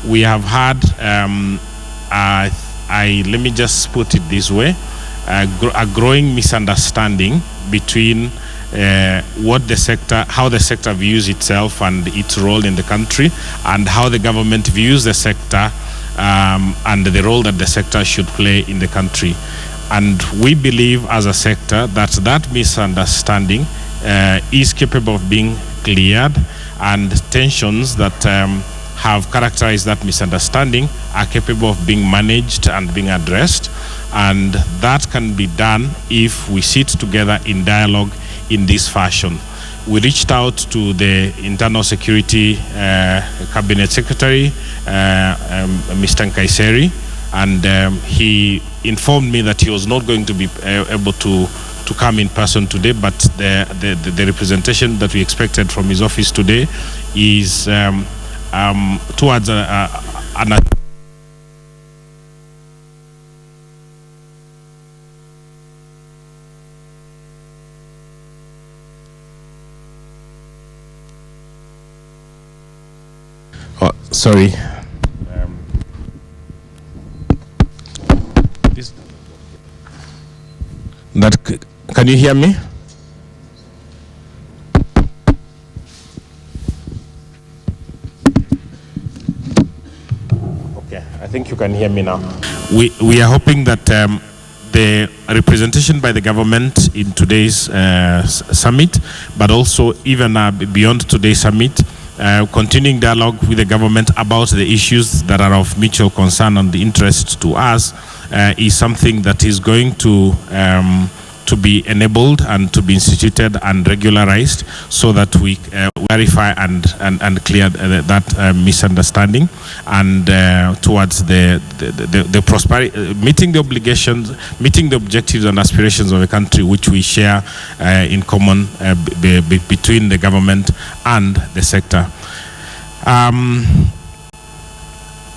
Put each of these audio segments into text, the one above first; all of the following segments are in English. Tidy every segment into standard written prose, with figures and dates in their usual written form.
we have had, let me just put it this way, a growing misunderstanding between what the sector, how the sector views itself and its role in the country, and how the government views the sector and the role that the sector should play in the country. And we believe as a sector that that misunderstanding is capable of being cleared, and tensions that have characterized that misunderstanding are capable of being managed and being addressed. And that can be done if we sit together in dialogue in this fashion. We reached out to the Internal Security Cabinet Secretary, Mr. Nkaiseri, and he informed me that he was not going to be able to come in person today, but the representation that we expected from his office today is towards an sorry. Can you hear me? Okay, I think you can hear me now. We are hoping that the representation by the government in today's summit, but also even beyond today's summit, continuing dialogue with the government about the issues that are of mutual concern and interest to us, is something that is going to be enabled and to be instituted and regularized, so that we verify and clear that misunderstanding, and towards the prosperity, meeting the obligations, meeting the objectives and aspirations of a country which we share in common between the government and the sector.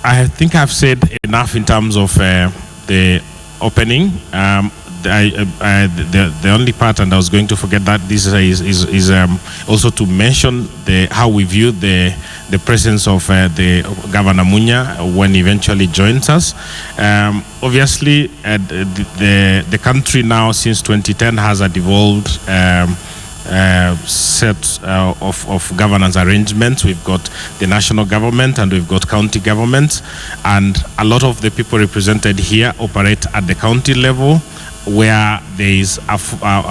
I think I've said enough in terms of the opening. The only part, and I was going to forget that, this is also to mention how we view the presence of the Governor Munya when he eventually joins us. Obviously, the country now since 2010 has a devolved set of governance arrangements. We've got the national government and we've got county governments, and a lot of the people represented here operate at the county level, where there is a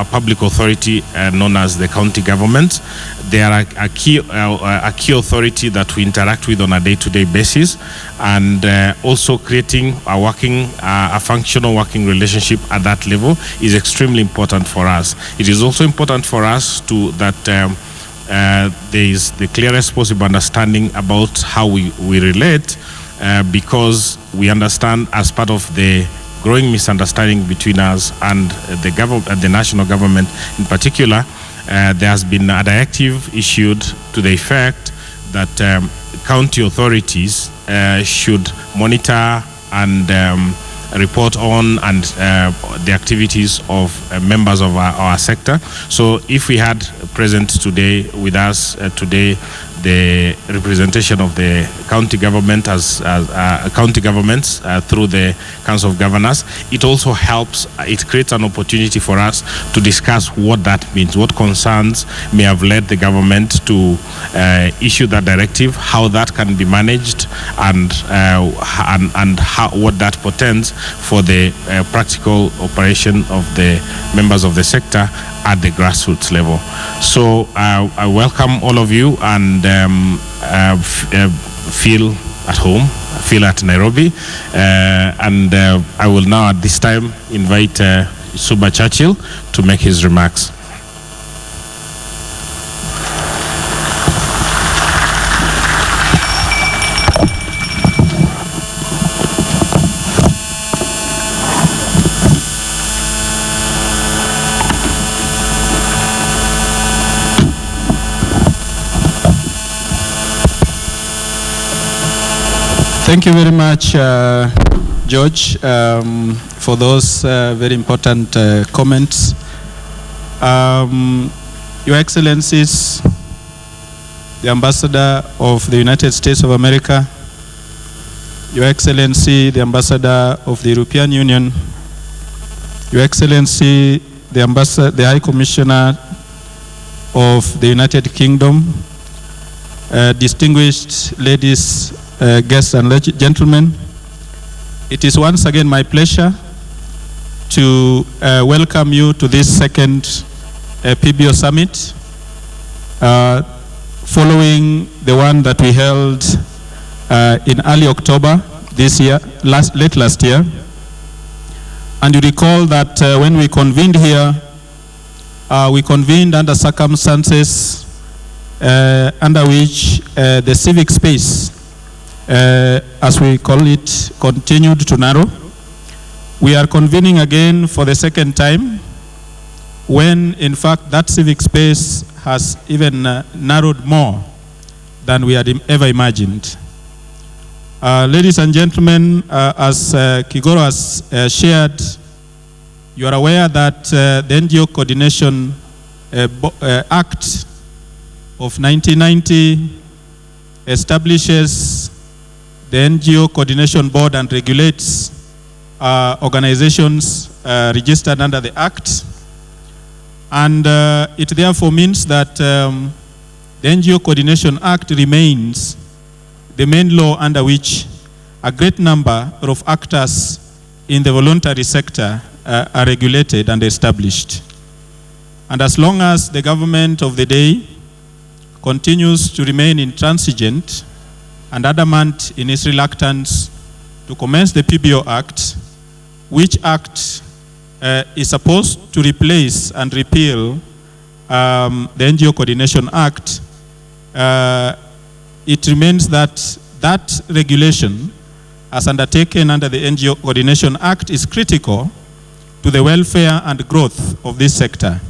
public authority known as the county government. They are a key authority that we interact with on a day-to-day basis, and also creating a functional working relationship at that level is extremely important for us. It is also important for us that there is the clearest possible understanding about how we relate, because we understand, as part of the growing misunderstanding between us and the national government in particular, there has been a directive issued to the effect that county authorities should monitor and report on and the activities of members of our sector. So if we had present today with us the representation of the county government as county governments through the Council of Governors, it also helps, it creates an opportunity for us to discuss what that means, what concerns may have led the government to issue that directive, how that can be managed, and what that portends for the practical operation of the members of the sector at the grassroots level. So I welcome all of you, and feel at home, feel at Nairobi, and I will now at this time invite Suba Churchill to make his remarks. Thank you very much, George, for those very important comments. Your Excellencies, the Ambassador of the United States of America, Your Excellency, the Ambassador of the European Union, Your Excellency, the High Commissioner of the United Kingdom, distinguished ladies, guests and gentlemen, it is once again my pleasure to welcome you to this second PBO Summit, following the one that we held in early October this year, late last year. And you recall that when we convened here, we convened under circumstances under which the civic space, as we call it, continued to narrow. We are convening again for the second time, when in fact that civic space has even narrowed more than we had ever imagined. Ladies and gentlemen, as Kigoro has shared, you are aware that the NGO Coordination Act of 1990 establishes the NGO Coordination Board and regulates organizations registered under the Act. And it therefore means that the NGO Coordination Act remains the main law under which a great number of actors in the voluntary sector are regulated and established. And as long as the government of the day continues to remain intransigent and adamant in its reluctance to commence the PBO Act, which act is supposed to replace and repeal the NGO Coordination Act, it remains that that regulation, as undertaken under the NGO Coordination Act, is critical to the welfare and growth of this sector.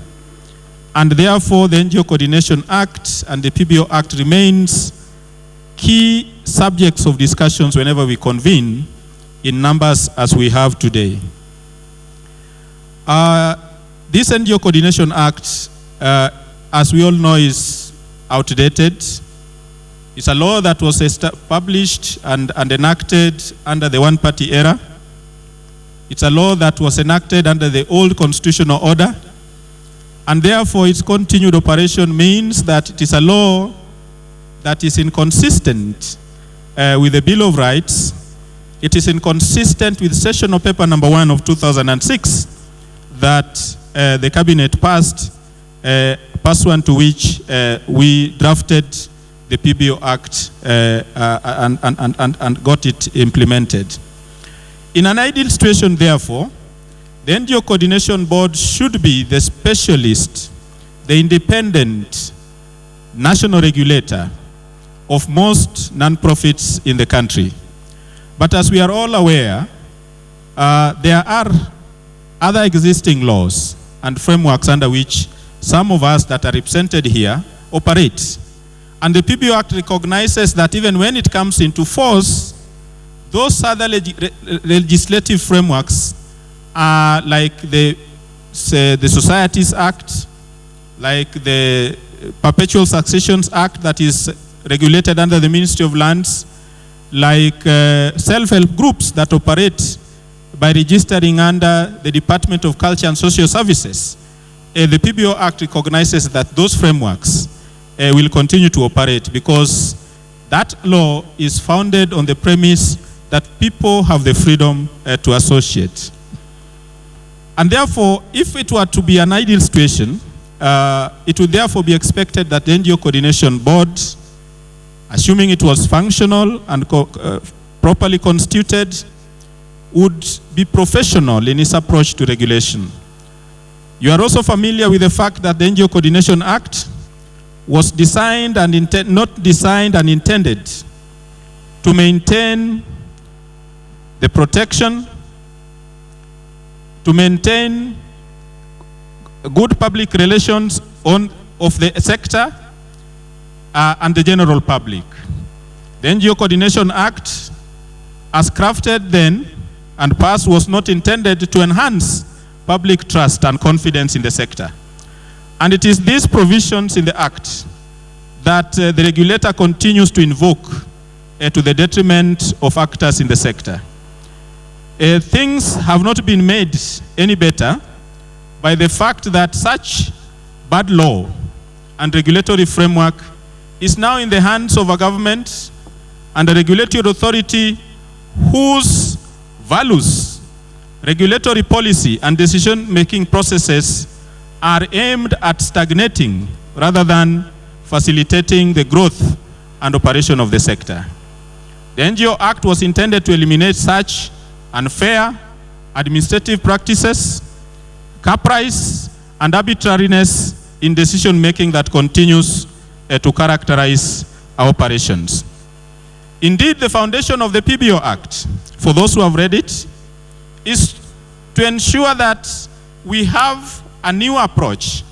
And therefore, the NGO Coordination Act and the PBO Act remains key subjects of discussions whenever we convene in numbers as we have today. This NGO Coordination Act, as we all know, is outdated. It's a law that was published and enacted under the one-party era. It's a law that was enacted under the old constitutional order. And therefore, its continued operation means that it is a law that is inconsistent with the Bill of Rights. It is inconsistent with Sessional Paper number 1 of 2006 that the Cabinet passed, pursuant to which we drafted the PBO Act and got it implemented. In an ideal situation, therefore, the NGO Coordination Board should be the specialist, the independent national regulator of most non-profits in the country. But as we are all aware, there are other existing laws and frameworks under which some of us that are represented here operate. And the PBO Act recognizes that even when it comes into force, those other legislative frameworks are like the Societies Act, like the Perpetual Successions Act that is regulated under the Ministry of Lands, like self-help groups that operate by registering under the Department of Culture and Social Services. The PBO Act recognizes that those frameworks will continue to operate because that law is founded on the premise that people have the freedom to associate. And therefore, if it were to be an ideal situation, it would therefore be expected that the NGO Coordination Board, assuming it was functional and properly constituted, would be professional in its approach to regulation. You are also familiar with the fact that the NGO Coordination Act was designed and not designed and intended to maintain the protection, to maintain good public relations of the sector and the general public. The NGO Coordination Act, as crafted then and passed, was not intended to enhance public trust and confidence in the sector. And it is these provisions in the Act that the regulator continues to invoke to the detriment of actors in the sector. Things have not been made any better by the fact that such bad law and regulatory framework is now in the hands of a government and a regulatory authority whose values, regulatory policy, and decision-making processes are aimed at stagnating rather than facilitating the growth and operation of the sector. The NGO Act was intended to eliminate such unfair administrative practices, caprice, and arbitrariness in decision-making that continues to characterize our operations. Indeed, the foundation of the PBO Act, for those who have read it, is to ensure that we have a new approach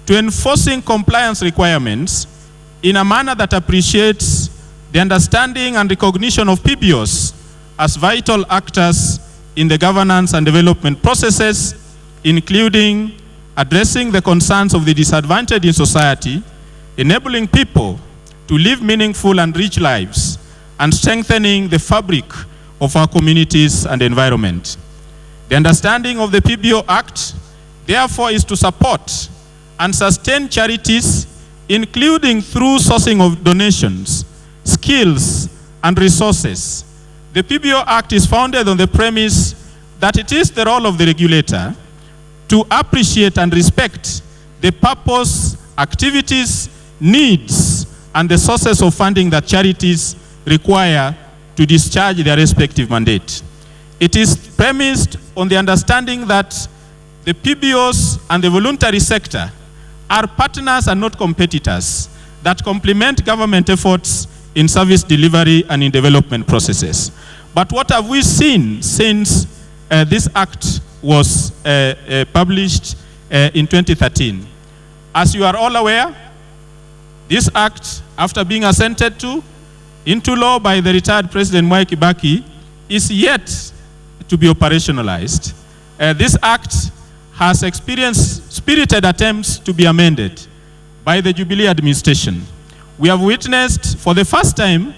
to enforcing compliance requirements in a manner that appreciates the understanding and recognition of PBOs as vital actors in the governance and development processes, including addressing the concerns of the disadvantaged in society, enabling people to live meaningful and rich lives, and strengthening the fabric of our communities and environment. The understanding of the PBO Act, therefore, is to support and sustain charities, including through sourcing of donations, skills, and resources. The PBO Act is founded on the premise that it is the role of the regulator to appreciate and respect the purpose, activities, needs, and the sources of funding that charities require to discharge their respective mandate. It is premised on the understanding that the PBOs and the voluntary sector are partners and not competitors that complement government efforts in service delivery and in development processes. But what have we seen since this act was published in 2013? As you are all aware, this act, after being assented to into law by the retired President Mwai Kibaki, is yet to be operationalized. This act has experienced spirited attempts to be amended by the Jubilee administration. We have witnessed for the first time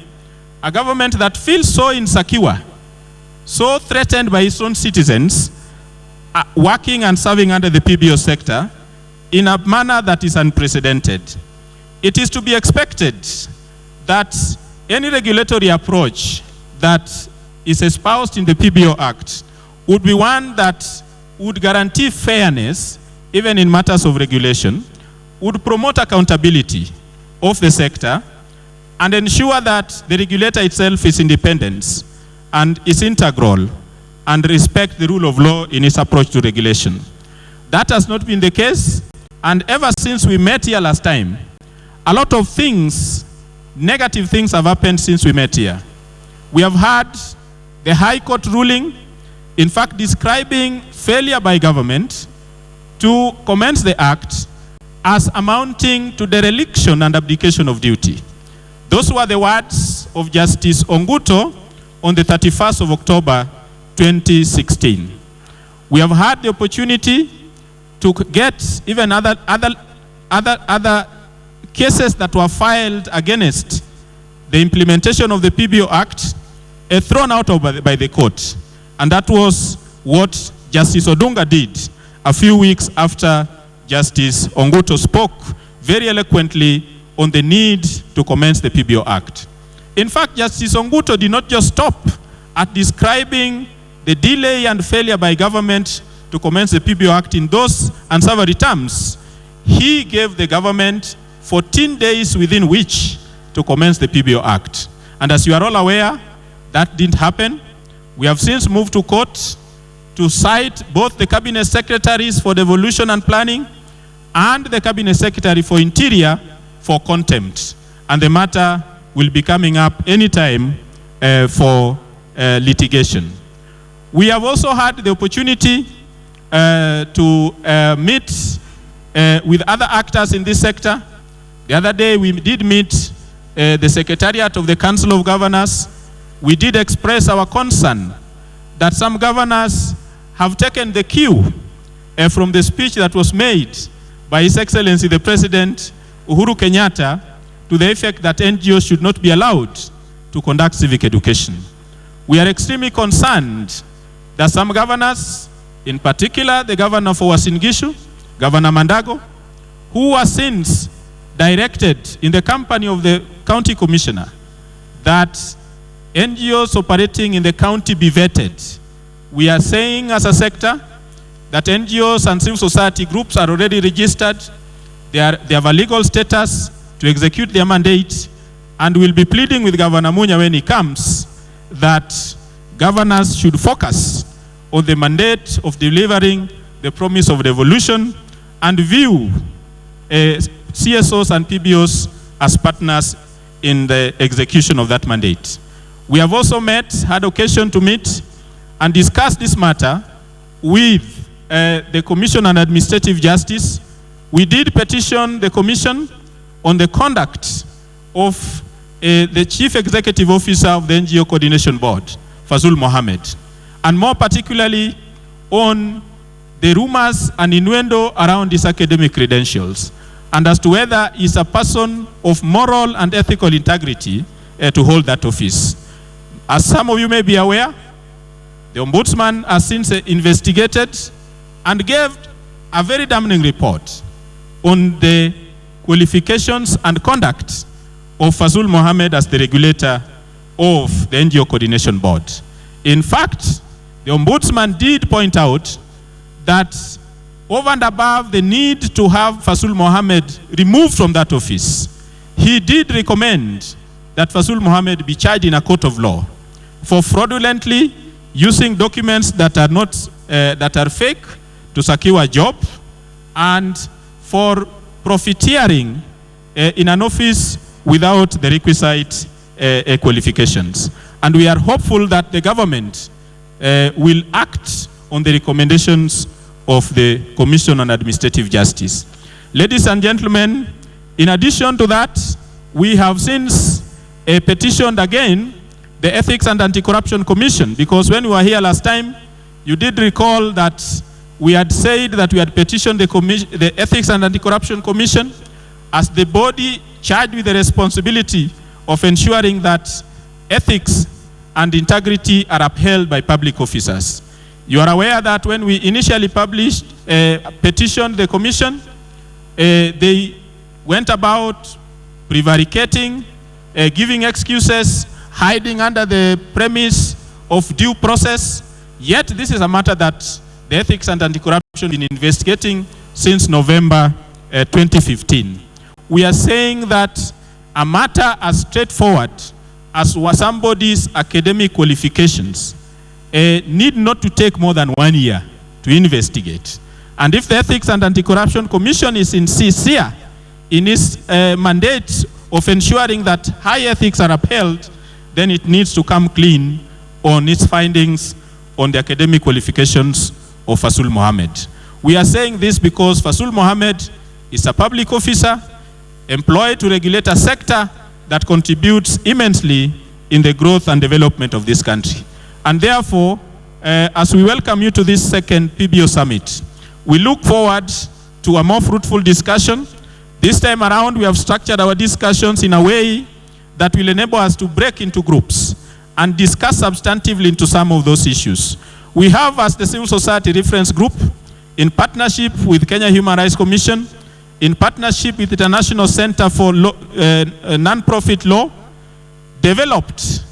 a government that feels so insecure, so threatened by its own citizens, working and serving under the PBO sector in a manner that is unprecedented. It is to be expected that any regulatory approach that is espoused in the PBO Act would be one that would guarantee fairness, even in matters of regulation, would promote accountability of the sector, and ensure that the regulator itself is independent and is integral and respect the rule of law in its approach to regulation. That has not been the case, and ever since we met here last time, a lot of things, negative things have happened since we met here. We have had the High Court ruling, in fact, describing failure by government to commence the act as amounting to dereliction and abdication of duty. Those were the words of Justice Onguto on the 31st of October 2016. We have had the opportunity to get even other cases that were filed against the implementation of the PBO Act thrown out by the court. And that was what Justice Odunga did a few weeks after Justice Onguto spoke very eloquently on the need to commence the PBO Act. In fact, Justice Onguto did not just stop at describing the delay and failure by government to commence the PBO Act in those and several terms. He gave the government 14 days within which to commence the PBO Act. And as you are all aware, that didn't happen. We have since moved to court to cite both the Cabinet Secretaries for Devolution and Planning and the Cabinet Secretary for Interior for contempt. And the matter will be coming up anytime for litigation. We have also had the opportunity to meet with other actors in this sector. The other day we did meet the Secretariat of the Council of Governors. We did express our concern that some governors have taken the cue from the speech that was made by His Excellency the President Uhuru Kenyatta to the effect that NGOs should not be allowed to conduct civic education. We are extremely concerned that some governors, in particular the governor for Uasin Gishu, Governor Mandago, who was since directed in the company of the county commissioner that NGOs operating in the county be vetted. We are saying as a sector that NGOs and civil society groups are already registered. They have a legal status to execute their mandate, and will be pleading with Governor Munya when he comes that governors should focus on the mandate of delivering the promise of revolution and view CSOs and PBOs as partners in the execution of that mandate. We have also had occasion to meet and discuss this matter with the Commission on Administrative Justice. We did petition the Commission on the conduct of the Chief Executive Officer of the NGO Coordination Board, Fazul Mohammed, and more particularly on the rumors and innuendo around his academic credentials, and as to whether he's a person of moral and ethical integrity to hold that office. As some of you may be aware, the Ombudsman has since investigated and gave a very damning report on the qualifications and conduct of Fazul Mohammed as the regulator of the NGO Coordination Board. In fact, the Ombudsman did point out that over and above the need to have Fazul Mohammed removed from that office, he did recommend that Fazul Mohammed be charged in a court of law for fraudulently using documents that are not that are fake to secure a job, and for profiteering in an office without the requisite qualifications. And we are hopeful that the government will act on the recommendations of the Commission on Administrative Justice. Ladies and gentlemen, in addition to that, we have since petitioned again the Ethics and Anti-Corruption Commission, because when we were here last time, you did recall that we had said that we had petitioned the Ethics and Anti-Corruption Commission as the body charged with the responsibility of ensuring that ethics and integrity are upheld by public officers. You are aware that when we initially petitioned the commission, they went about prevaricating, giving excuses, hiding under the premise of due process. Yet this is a matter that the Ethics and Anti-Corruption has been investigating since November 2015. We are saying that a matter as straightforward as somebody's academic qualifications need not to take more than 1 year to investigate. And if the Ethics and Anti-Corruption Commission is sincere in its mandate of ensuring that high ethics are upheld, then it needs to come clean on its findings on the academic qualifications of Fazul Mohammed. We are saying this because Fazul Mohammed is a public officer employed to regulate a sector that contributes immensely in the growth and development of this country. And therefore, as we welcome you to this second PBO Summit, we look forward to a more fruitful discussion. This time around, we have structured our discussions in a way that will enable us to break into groups and discuss substantively into some of those issues. We have, as the Civil Society Reference Group, in partnership with Kenya Human Rights Commission, in partnership with the International Center for Non-Profit Law, developed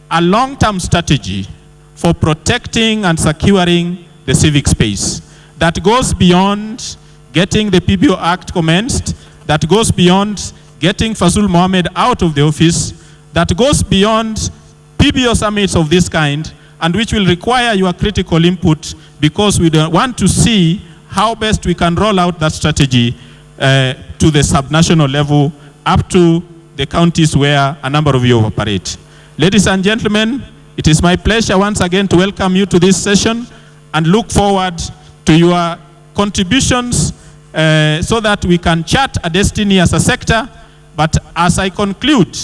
a long-term strategy for protecting and securing the civic space that goes beyond getting the PBO Act commenced, that goes beyond getting Fazul Mohammed out of the office, that goes beyond PBO summits of this kind, and which will require your critical input, because we want to see how best we can roll out that strategy to the subnational level up to the counties where a number of you operate. Ladies and gentlemen, it is my pleasure once again to welcome you to this session and look forward to your contributions so that we can chart a destiny as a sector. But as I conclude,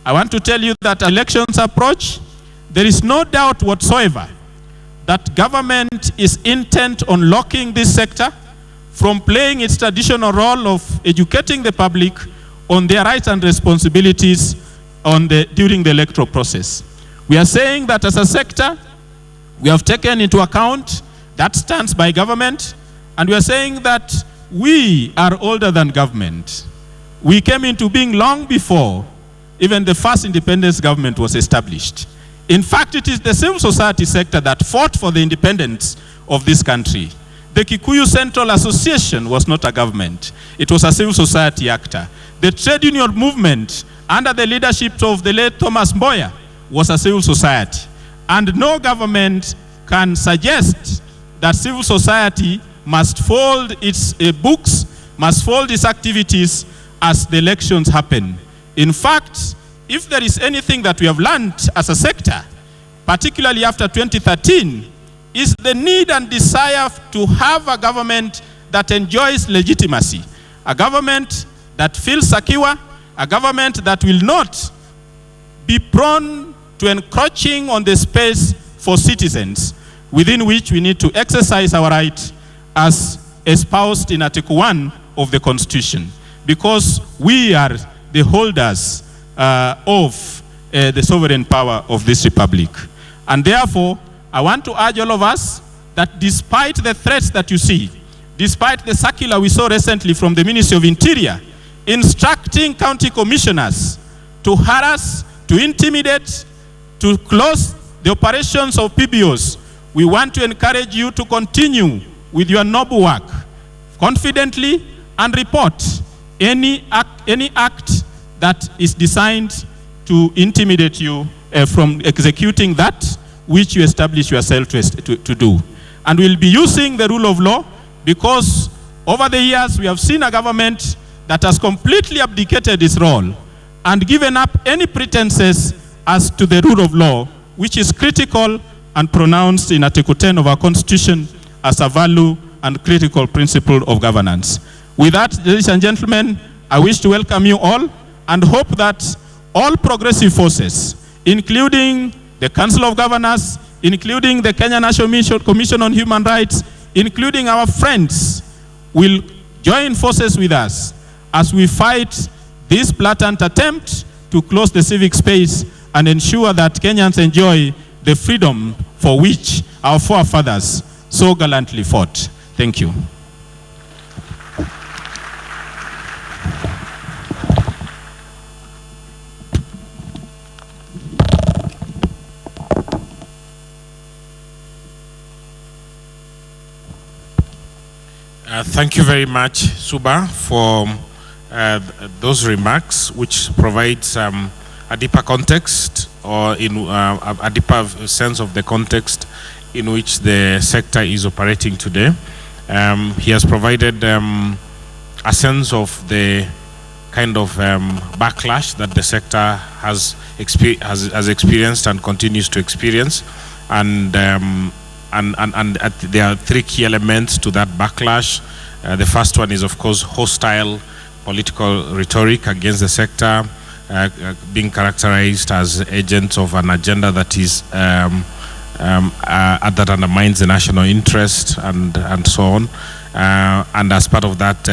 I want to tell you that elections approach, there is no doubt whatsoever that government is intent on locking this sector from playing its traditional role of educating the public on their rights and responsibilities during the electoral process. We are saying that as a sector, we have taken into account that stance by government, and we are saying that we are older than government. We came into being long before even the first independence government was established. In fact, it is the civil society sector that fought for the independence of this country. The Kikuyu Central Association was not a government. It was a civil society actor. The trade union movement, under the leadership of the late Thomas Mboya, was a civil society. And no government can suggest that civil society must fold its books, must fold its activities as the elections happen. In fact, if there is anything that we have learned as a sector, particularly after 2013, is the need and desire to have a government that enjoys legitimacy, a government that feels secure, a government that will not be prone to encroaching on the space for citizens, within which we need to exercise our right as espoused in Article 1 of the Constitution, because we are the holders of the sovereign power of this republic. And therefore, I want to urge all of us that despite the threats that you see, despite the circular we saw recently from the Ministry of Interior, instructing county commissioners to harass, to intimidate, to close the operations of PBOs, we want to encourage you to continue with your noble work confidently and report any act that is designed to intimidate you from executing that which you establish yourself to do. And we'll be using the rule of law, because over the years we have seen a government that has completely abdicated its role and given up any pretenses as to the rule of law, which is critical and pronounced in Article 10 of our Constitution as a value and critical principle of governance. With that, ladies and gentlemen, I wish to welcome you all and hope that all progressive forces, including the Council of Governors, including the Kenya National Commission on Human Rights, including our friends, will join forces with us as we fight this blatant attempt to close the civic space and ensure that Kenyans enjoy the freedom for which our forefathers so gallantly fought. Thank you. Thank you very much, Suba, for those remarks, which provides a deeper context, or in a deeper sense of the context in which the sector is operating today. He has provided a sense of the kind of backlash that the sector has experienced and continues to experience, and there are three key elements to that backlash. The first one is, of course, hostile political rhetoric against the sector, being characterized as agents of an agenda that is that undermines the national interest and so on. And as part of that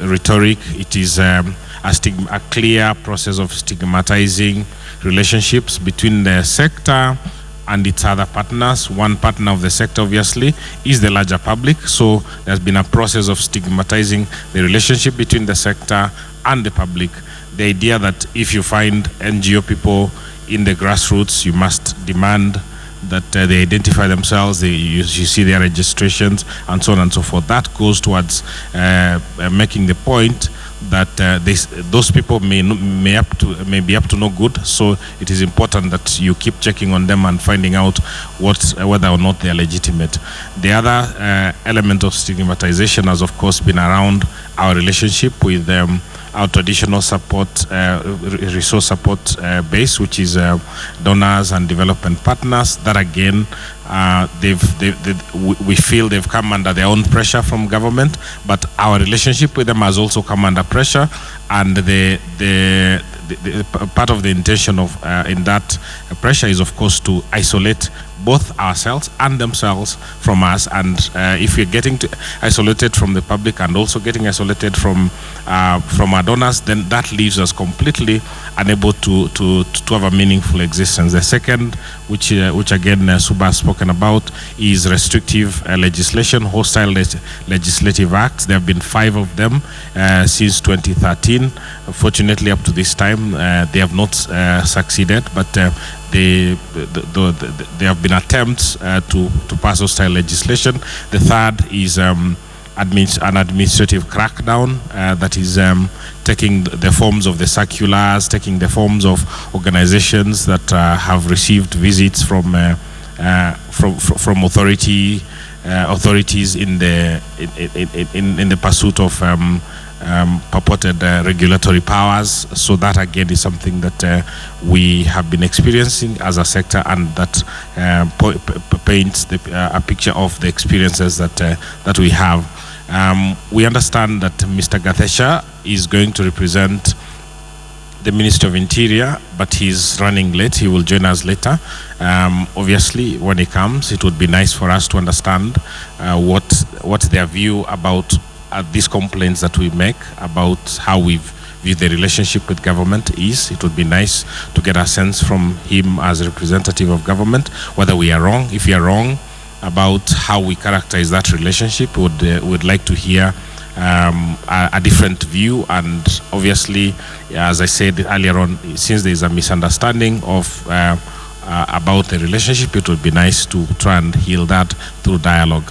rhetoric, it is a clear process of stigmatizing relationships between the sector and its other partners. One partner of the sector, obviously, is the larger public. So there's been a process of stigmatizing the relationship between the sector and the public. The idea that if you find NGO people in the grassroots, you must demand that they identify themselves, you see their registrations, and so on and so forth. That goes towards making the point that those people may be up to no good. So it is important that you keep checking on them and finding out whether or not they are legitimate. The other element of stigmatization has, of course, been around our relationship with our traditional support, resource support base, which is donors and development partners. That again, we feel they've come under their own pressure from government, but our relationship with them has also come under pressure, and the part of the intention of in that pressure is, of course, to isolate both ourselves and themselves from us. And if we're getting isolated from the public and also getting isolated from our donors, then that leaves us completely unable to have a meaningful existence. The second, which again Suba has spoken about, is restrictive legislation, hostile legislative acts. There have been 5 of them since 2013. Fortunately, up to this time, they have not succeeded, but there have been attempts to pass hostile legislation. The third is an administrative crackdown that is taking the forms of the circulars, taking the forms of organizations that have received visits from authorities in the pursuit of purported regulatory powers. So that again is something that we have been experiencing as a sector, and that paints a picture of the experiences that we have. We understand that Mr. Gathesha is going to represent the Ministry of Interior, but he's running late. He will join us later. Obviously, when he comes, it would be nice for us to understand what their view about these complaints that we make about how we view the relationship with government is. It would be nice to get a sense from him as a representative of government whether we are wrong. If we are wrong about how we characterize that relationship, would like to hear a different view. And obviously, as I said earlier on, since there is a misunderstanding of about the relationship, it would be nice to try and heal that through dialogue.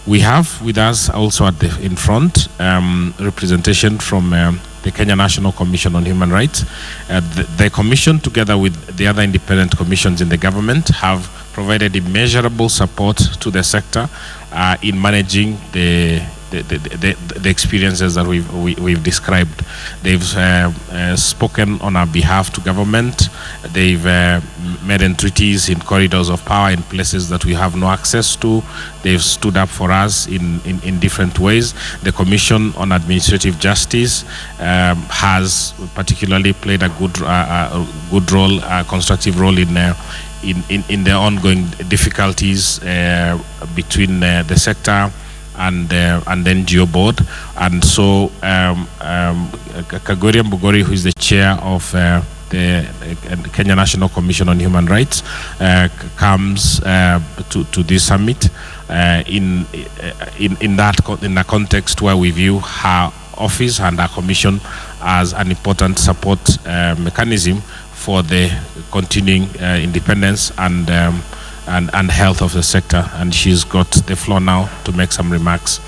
We have with us also in front representation from the Kenya National Commission on Human Rights. The commission, together with the other independent commissions in the government, have provided immeasurable support to the sector in managing the experiences that we've described. They've spoken on our behalf to government. They've made entreaties in corridors of power in places that we have no access to. They've stood up for us in different ways. The Commission on Administrative Justice has particularly played a good role, a constructive role in the ongoing difficulties between the sector and the NGO board. And so Kagori Mbugori, who is the chair of the Kenya National Commission on Human Rights, comes to this summit in a context where we view her office and our commission as an important support mechanism for the continuing independence and health of the sector. And she's got the floor now to make some remarks.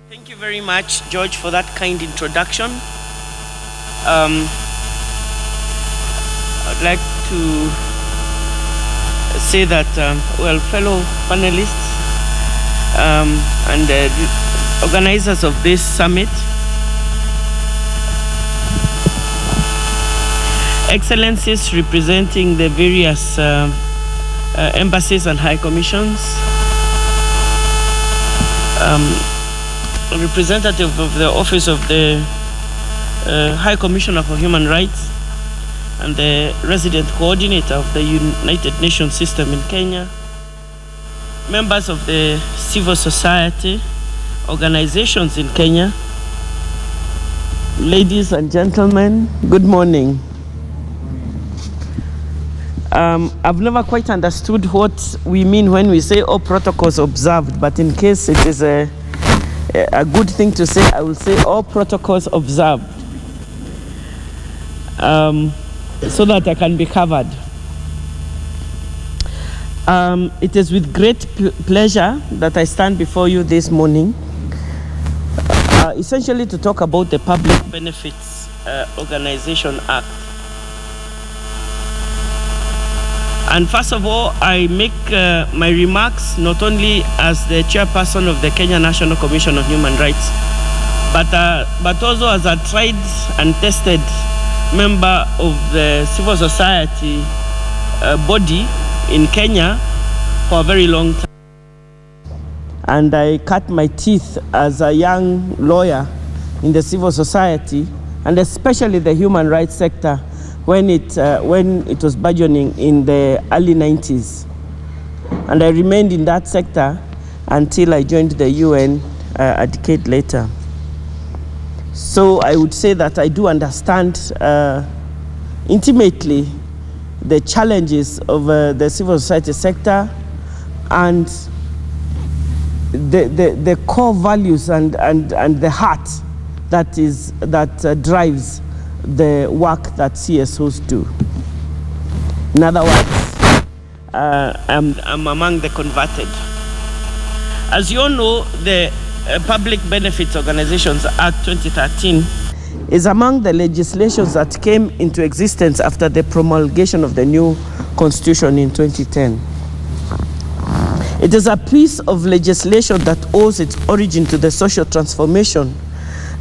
Thank you very much, George, for that kind introduction. I'd like to say that, well, fellow panelists and organizers of this summit, excellencies representing the various embassies and high commissions, representative of the Office of the High Commissioner for Human Rights, and the resident coordinator of the United Nations system in Kenya, members of the civil society organizations in Kenya, ladies and gentlemen, good morning. I've never quite understood what we mean when we say all protocols observed, but in case it is a good thing to say, I will say all protocols observed. so that I can be covered. It is with great pleasure that I stand before you this morning, essentially to talk about the Public Benefits Organization Act. And first of all, I make my remarks not only as the chairperson of the Kenya National Commission on Human Rights, but also as a tried and tested member of the civil society body in Kenya for a very long time. And I cut my teeth as a young lawyer in the civil society, and especially the human rights sector, when it was burgeoning in the early 90s. And I remained in that sector until I joined the UN a decade later. So I would say that I do understand intimately the challenges of the civil society sector and the core values and the heart that drives the work that CSOs do. In other words, I'm among the converted. As you all know, the Public Benefits Organizations Act 2013 is among the legislations that came into existence after the promulgation of the new constitution in 2010. It is a piece of legislation that owes its origin to the social transformation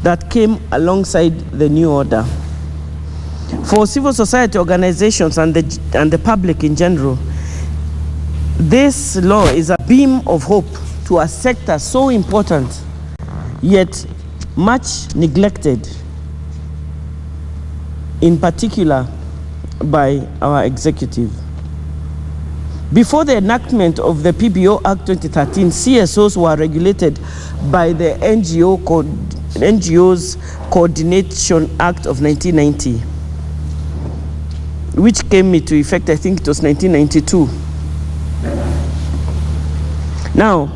that came alongside the new order. For civil society organizations and the public in general, this law is a beam of hope to a sector so important, yet much neglected, in particular by our executive. Before the enactment of the PBO Act 2013, CSOs were regulated by the NGOs Coordination Act of 1990, which came into effect, I think it was 1992. Now,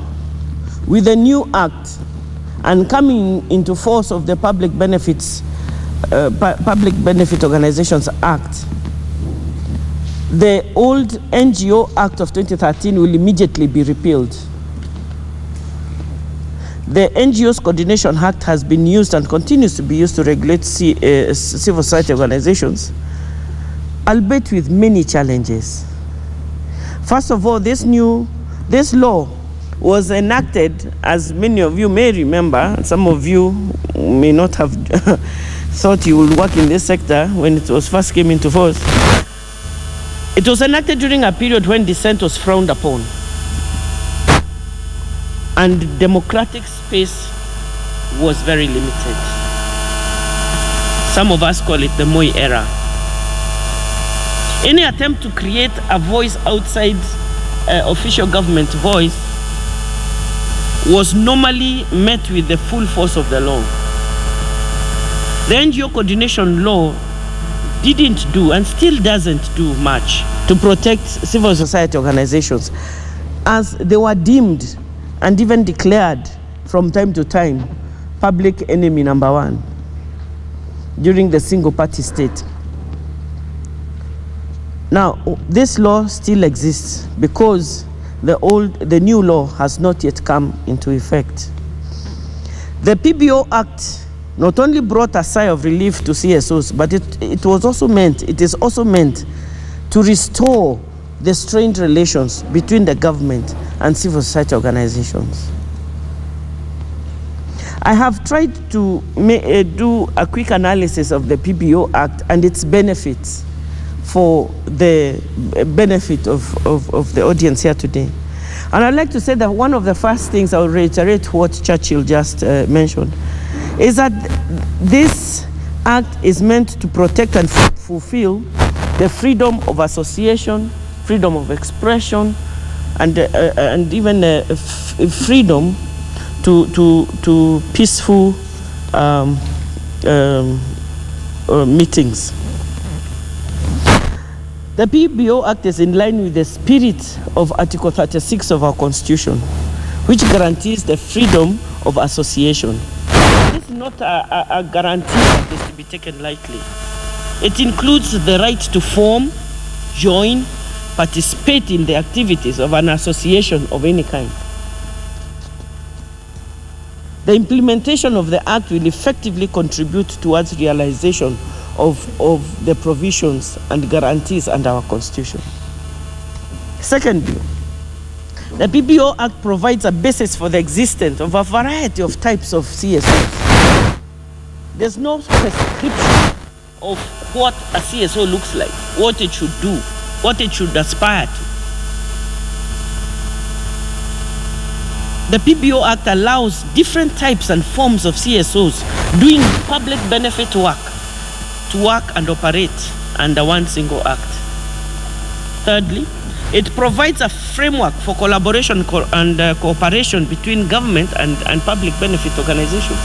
with the new act and coming into force of the Public Benefit Organizations Act, the old NGO Act of 2013 will immediately be repealed. The NGOs Coordination Act has been used and continues to be used to regulate civil society organizations, albeit with many challenges. First of all, this law was enacted, as many of you may remember, some of you may not have thought you would work in this sector when it was first came into force. It was enacted during a period when dissent was frowned upon and democratic space was very limited. Some of us call it the Moi era. Any attempt to create a voice outside official government voice was normally met with the full force of the law. The NGO coordination law didn't do and still doesn't do much to protect civil society organizations, as they were deemed and even declared from time to time public enemy number one during the single party state. Now, this law still exists because the new law has not yet come into effect. The PBO Act not only brought a sigh of relief to CSOs, but it is also meant to restore the strained relations between the government and civil society organizations. I have tried to do a quick analysis of the PBO Act and its benefits for the benefit of the audience here today. And I'd like to say that one of the first things, I'll reiterate what Churchill just mentioned, is that this act is meant to protect and fulfill the freedom of association, freedom of expression, and even freedom to peaceful meetings. The PBO Act is in line with the spirit of Article 36 of our Constitution, which guarantees the freedom of association. This is not a guarantee that is to be taken lightly. It includes the right to form, join, participate in the activities of an association of any kind. The implementation of the Act will effectively contribute towards realization of the provisions and guarantees under our Constitution. Secondly, the PBO Act provides a basis for the existence of a variety of types of CSOs. There's no prescription of what a CSO looks like, what it should do, what it should aspire to. The PBO Act allows different types and forms of CSOs doing public benefit work to work and operate under one single act. Thirdly, it provides a framework for collaboration and cooperation between government and public benefit organizations.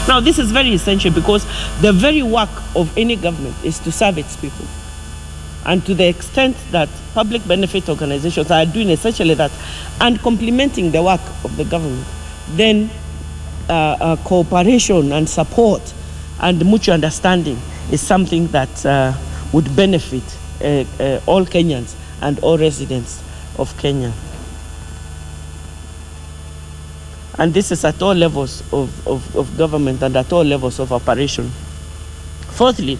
Now, this is very essential because the very work of any government is to serve its people. And to the extent that public benefit organizations are doing essentially that and complementing the work of the government, then cooperation and support and mutual understanding is something that would benefit all Kenyans and all residents of Kenya. And this is at all levels of government and at all levels of operation. Fourthly,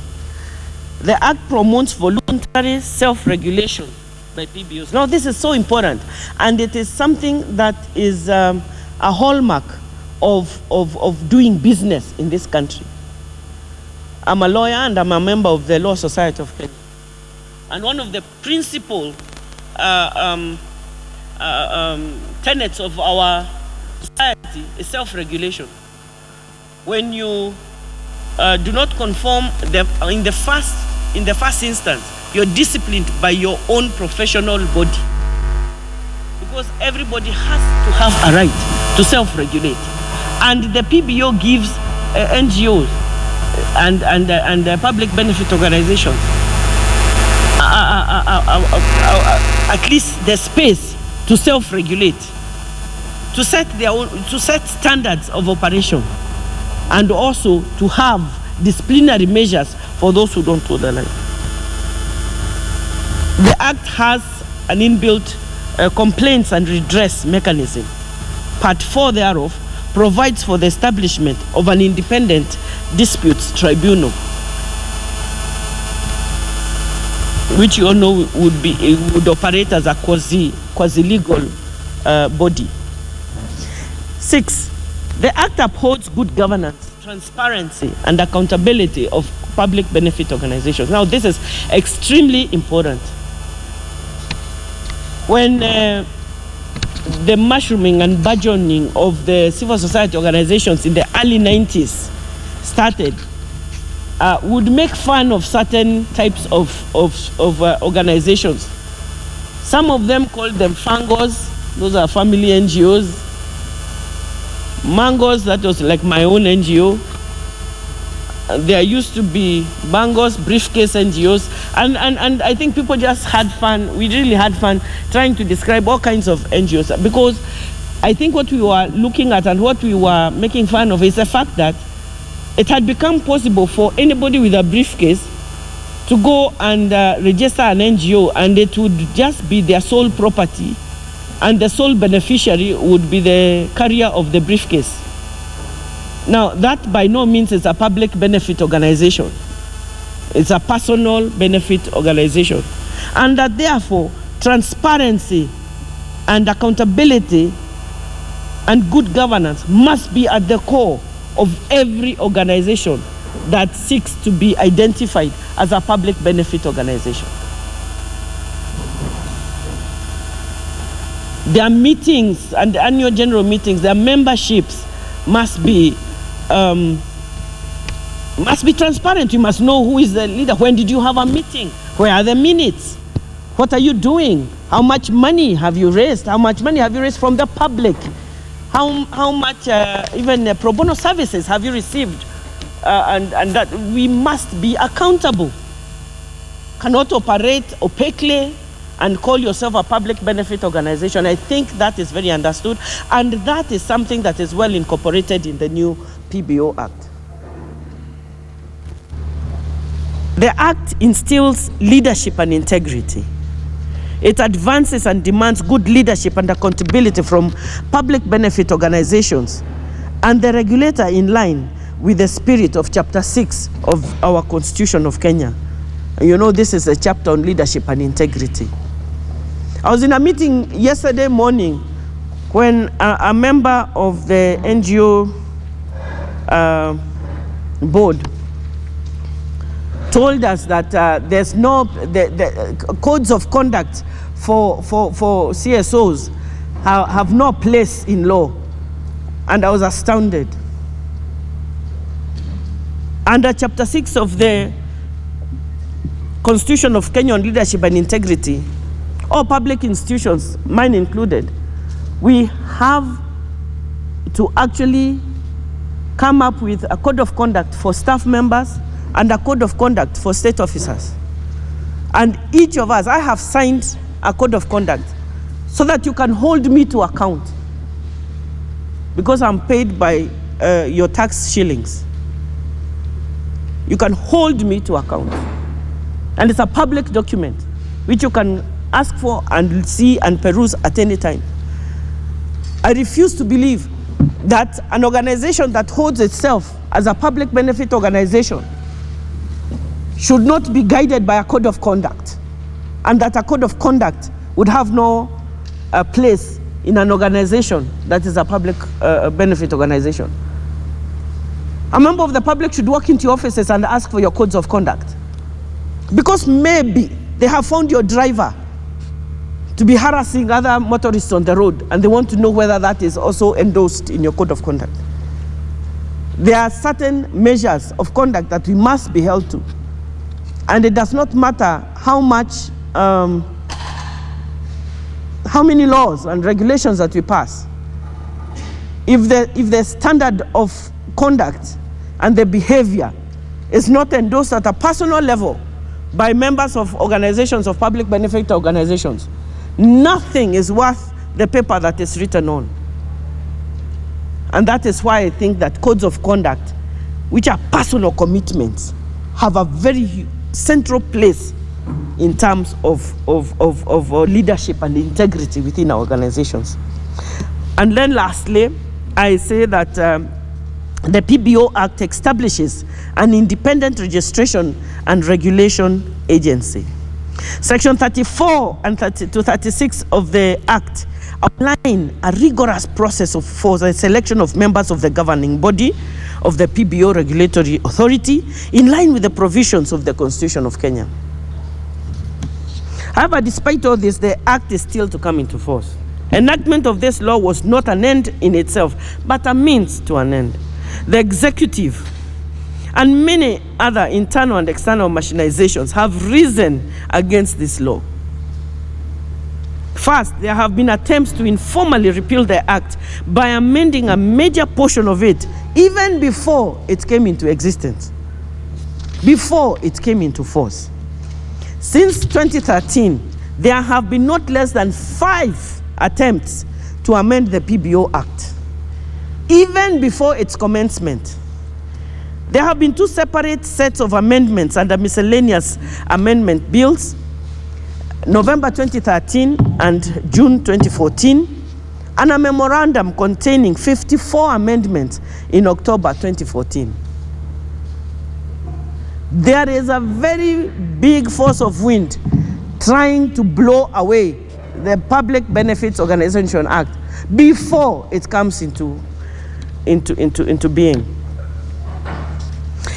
the Act promotes voluntary self-regulation by PBOs. Now, this is so important, and it is something that is a hallmark of doing business in this country. I'm a lawyer and I'm a member of the Law Society of Kenya. And one of the principal tenets of our society is self-regulation. When you do not conform in the first instance, you're disciplined by your own professional body. Because everybody has to have a right to self-regulate. And the PBO gives NGOs and public benefit organizations at least the space to self-regulate, to set standards of operation, and also to have disciplinary measures for those who don't toe the line. The Act has an inbuilt complaints and redress mechanism. Part 4 thereof provides for the establishment of an independent disputes tribunal, which you all know would operate as a quasi-legal body. 6, the Act upholds good governance, transparency, and accountability of public benefit organizations. Now, this is extremely important. When the mushrooming and burgeoning of the civil society organizations in the early 90s started, would make fun of certain types of organizations. Some of them called them fangos, those are family NGOs. Mangos, that was like my own NGO. There used to be bangos, briefcase NGOs, and I think people just had fun. We really had fun trying to describe all kinds of NGOs, because I think what we were looking at and what we were making fun of is the fact that it had become possible for anybody with a briefcase to go and register an NGO, and it would just be their sole property, and the sole beneficiary would be the carrier of the briefcase. Now, that by no means is a public benefit organization. It's a personal benefit organization. And that therefore, transparency and accountability and good governance must be at the core of every organization that seeks to be identified as a public benefit organization. Their meetings and the annual general meetings, their memberships must be transparent. You must know who is the leader. When did you have a meeting? Where are the minutes? What are you doing? How much money have you raised? How much money have you raised from the public? How much even pro bono services have you received? And that we must be accountable. Cannot operate opaquely and call yourself a public benefit organization. I think that is very understood, and that is something that is well incorporated in the new PBO Act. The Act instills leadership and integrity. It advances and demands good leadership and accountability from public benefit organizations and the regulator in line with the spirit of Chapter 6 of our Constitution of Kenya. You know, this is a chapter on leadership and integrity. I was in a meeting yesterday morning when a member of the NGO board told us that there's no the codes of conduct for CSOs have no place in law, and I was astounded. Under Chapter 6 of the Constitution of Kenya on leadership and integrity, all public institutions, mine included, we have to actually come up with a code of conduct for staff members and a code of conduct for state officers. And each of us, I have signed a code of conduct so that you can hold me to account, because I'm paid by your tax shillings. You can hold me to account. And it's a public document which you can ask for and see and peruse at any time. I refuse to believe that an organization that holds itself as a public benefit organization should not be guided by a code of conduct, and that a code of conduct would have no place in an organization that is a public benefit organization. A member of the public should walk into your offices and ask for your codes of conduct, because maybe they have found your driver to be harassing other motorists on the road, and they want to know whether that is also endorsed in your code of conduct. There are certain measures of conduct that we must be held to, and it does not matter how much, how many laws and regulations that we pass. If the standard of conduct and the behavior is not endorsed at a personal level by members of organizations, of public benefit organizations, nothing is worth the paper that is written on. And that is why I think that codes of conduct, which are personal commitments, have a very central place in terms of leadership and integrity within our organizations. And then lastly, I say that the PBO Act establishes an independent registration and regulation agency. Section 34 and 36 of the Act outline a rigorous process for the selection of members of the governing body of the PBO Regulatory Authority in line with the provisions of the Constitution of Kenya. However, despite all this, the Act is still to come into force. Enactment of this law was not an end in itself, but a means to an end. The executive and many other internal and external machinations have risen against this law. First, there have been attempts to informally repeal the Act by amending a major portion of it even before it came into existence, before it came into force. Since 2013, there have been not less than 5 attempts to amend the PBO Act, even before its commencement. There have been 2 separate sets of amendments under miscellaneous amendment bills, November 2013 and June 2014, and a memorandum containing 54 amendments in October 2014. There is a very big force of wind trying to blow away the Public Benefits Organization Act before it comes into being.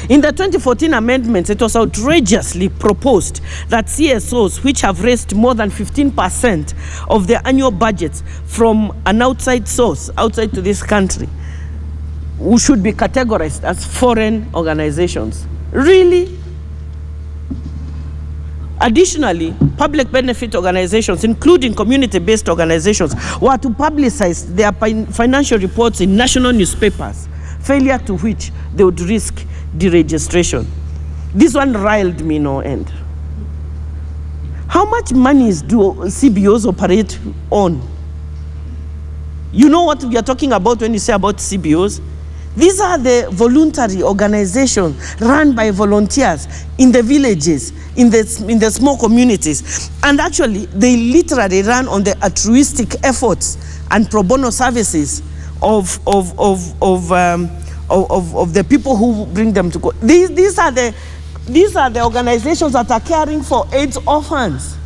In the 2014 amendments, it was outrageously proposed that CSOs, which have raised more than 15% of their annual budgets from an outside source, outside to this country, who should be categorized as foreign organizations. Really? Additionally, public benefit organizations, including community-based organizations, were to publicize their financial reports in national newspapers, failure to which they would risk deregistration. This one riled me no end. How much money do CBOs operate on? You know what we are talking about when you say about CBOs? These are the voluntary organizations run by volunteers in the villages, in the small communities. And actually, they literally run on the altruistic efforts and pro bono services of the people who bring them to court. These are the organizations that are caring for AIDS orphans.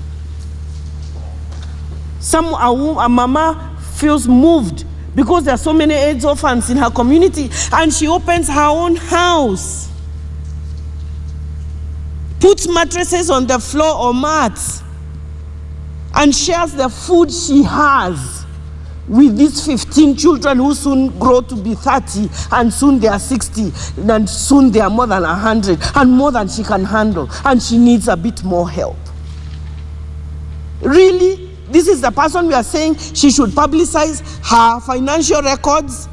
A mama feels moved because there are so many AIDS orphans in her community, and she opens her own house, puts mattresses on the floor or mats, and shares the food she has with these 15 children who soon grow to be 30, and soon they are 60, and soon they are more than 100, and more than she can handle, and she needs a bit more help. Really? This is the person we are saying she should publicize her financial records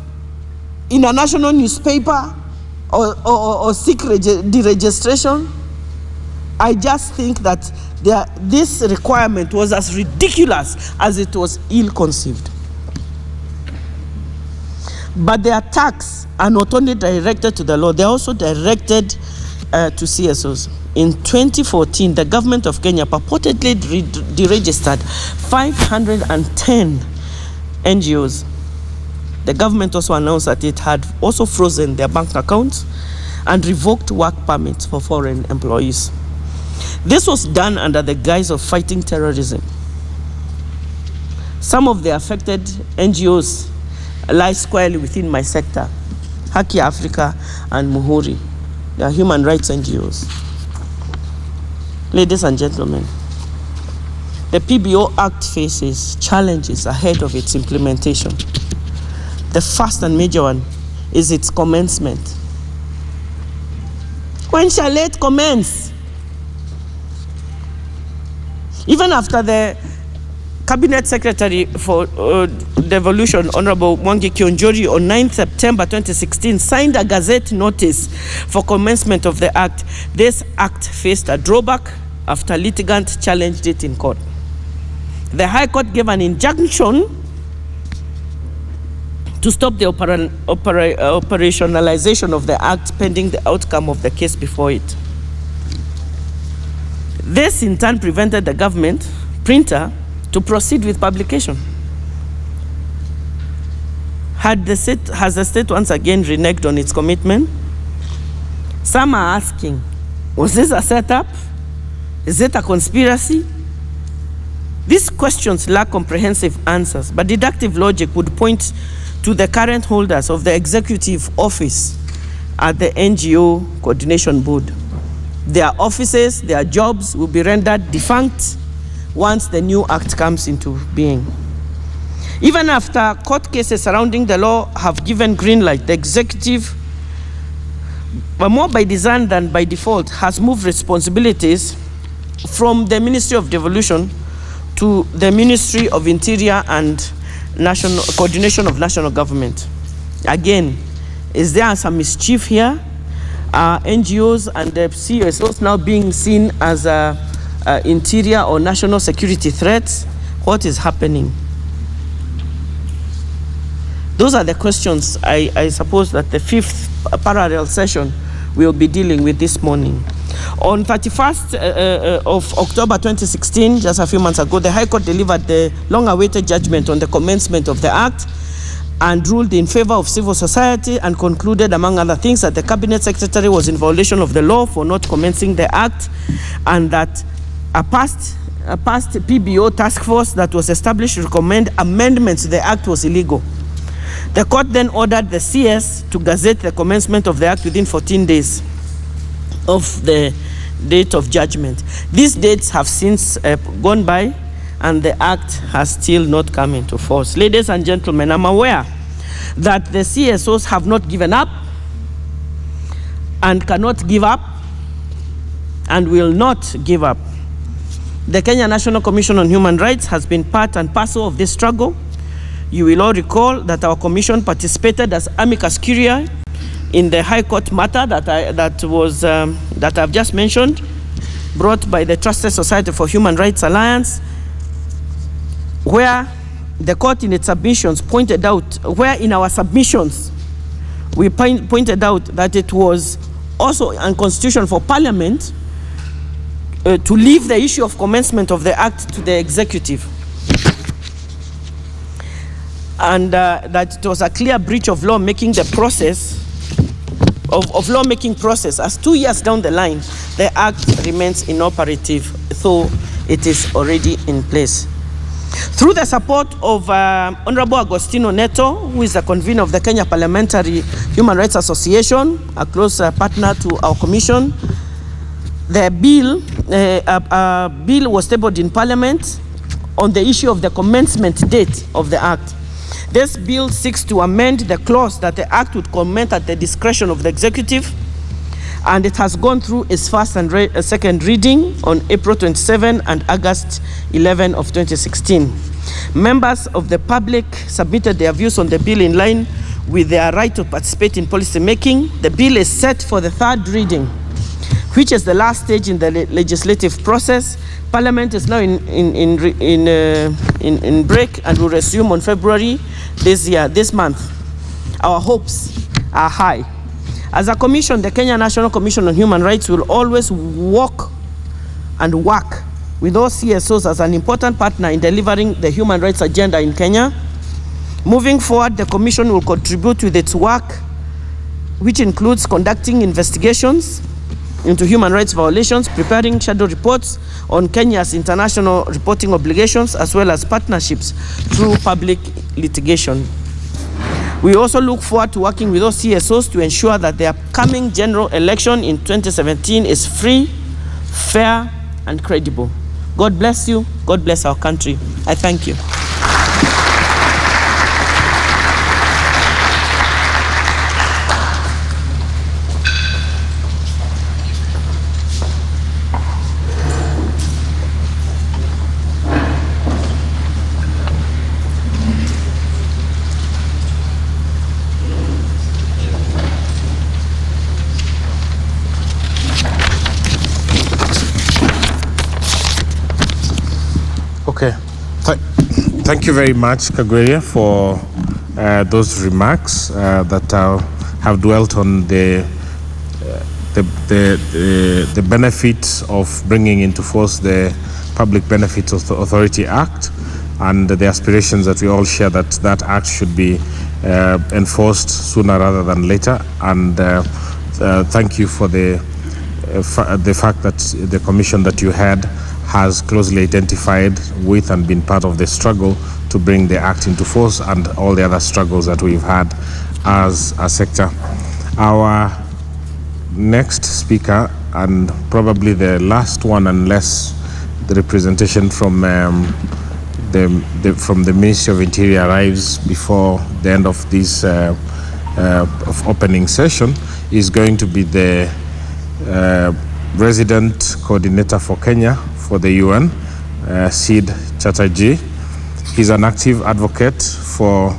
in a national newspaper or seek deregistration? I just think that this requirement was as ridiculous as it was ill-conceived. But the attacks are not only directed to the law, they're also directed to CSOs. In 2014, the government of Kenya purportedly deregistered 510 NGOs. The government also announced that it had also frozen their bank accounts and revoked work permits for foreign employees. This was done under the guise of fighting terrorism. Some of the affected NGOs lie squarely within my sector, Haki Africa and Muhuri. They are human rights NGOs. Ladies and gentlemen, the PBO Act faces challenges ahead of its implementation. The first and major one is its commencement. When shall it commence? Even after the Cabinet Secretary for Devolution, Honorable Mwangi Kionjori, on 9 September 2016, signed a Gazette notice for commencement of the Act, this Act faced a drawback after litigants challenged it in court. The High Court gave an injunction to stop the operationalization of the Act pending the outcome of the case before it. This in turn prevented the government printer to proceed with publication. Has the state once again reneged on its commitment? Some are asking, was this a setup? Is it a conspiracy? These questions lack comprehensive answers, but deductive logic would point to the current holders of the executive office at the NGO Coordination Board. Their offices, their jobs will be rendered defunct once the new act comes into being. Even after court cases surrounding the law have given green light, the executive, but more by design than by default, has moved responsibilities from the Ministry of Devolution to the Ministry of Interior and National Coordination of National Government. Again, is there some mischief here? Are NGOs and the CSOs now being seen as interior or national security threats? What is happening? Those are the questions I suppose that the fifth parallel session will be dealing with this morning. On 31st of October 2016, just a few months ago, the High Court delivered the long-awaited judgment on the commencement of the Act and ruled in favor of civil society and concluded, among other things, that the Cabinet Secretary was in violation of the law for not commencing the Act, and that a past PBO task force that was established to recommend amendments to the Act was illegal. The court then ordered the CS to gazette the commencement of the Act within 14 days of the date of judgment. These dates have since gone by, and the Act has still not come into force. Ladies and gentlemen, I'm aware that the CSOs have not given up and cannot give up and will not give up. The Kenya National Commission on Human Rights has been part and parcel of this struggle. You will all recall that our commission participated as amicus curiae in the High Court matter that I've just mentioned, brought by the Trusted Society for Human Rights Alliance, where the court in its submissions pointed out, where in our submissions we pointed out that it was also unconstitutional for Parliament to leave the issue of commencement of the Act to the executive. And that it was a clear breach of lawmaking the process, of lawmaking process, as 2 years down the line, the Act remains inoperative, though it is already in place. Through the support of Honorable Agostino Neto, who is the convener of the Kenya Parliamentary Human Rights Association, a close partner to our commission, the bill was tabled in Parliament on the issue of the commencement date of the Act. This bill seeks to amend the clause that the Act would commence at the discretion of the executive, and it has gone through its first and second reading on April 27 and August 11 of 2016. Members of the public submitted their views on the bill in line with their right to participate in policy making. The bill is set for the third reading, which is the last stage in the legislative process. Parliament is now in break and will resume on February this month. Our hopes are high. As a commission, the Kenya National Commission on Human Rights will always work with all CSOs as an important partner in delivering the human rights agenda in Kenya. Moving forward, the commission will contribute with its work, which includes conducting investigations into human rights violations, preparing shadow reports on Kenya's international reporting obligations, as well as partnerships through public litigation. We also look forward to working with those CSOs to ensure that the upcoming general election in 2017 is free, fair, and credible. God bless you. God bless our country. I thank you. Okay. Thank you very much, Kagweria, for those remarks that have dwelt on the benefits of bringing into force the Public Benefits Authority Act and the aspirations that we all share that that act should be enforced sooner rather than later. And thank you for the fact that the commission that you had has closely identified with and been part of the struggle to bring the act into force and all the other struggles that we've had as a sector. Our next speaker, and probably the last one unless the representation from the Ministry of Interior arrives before the end of this of opening session, is going to be the resident coordinator for Kenya for the UN, Sid Chatterjee. He's an active advocate for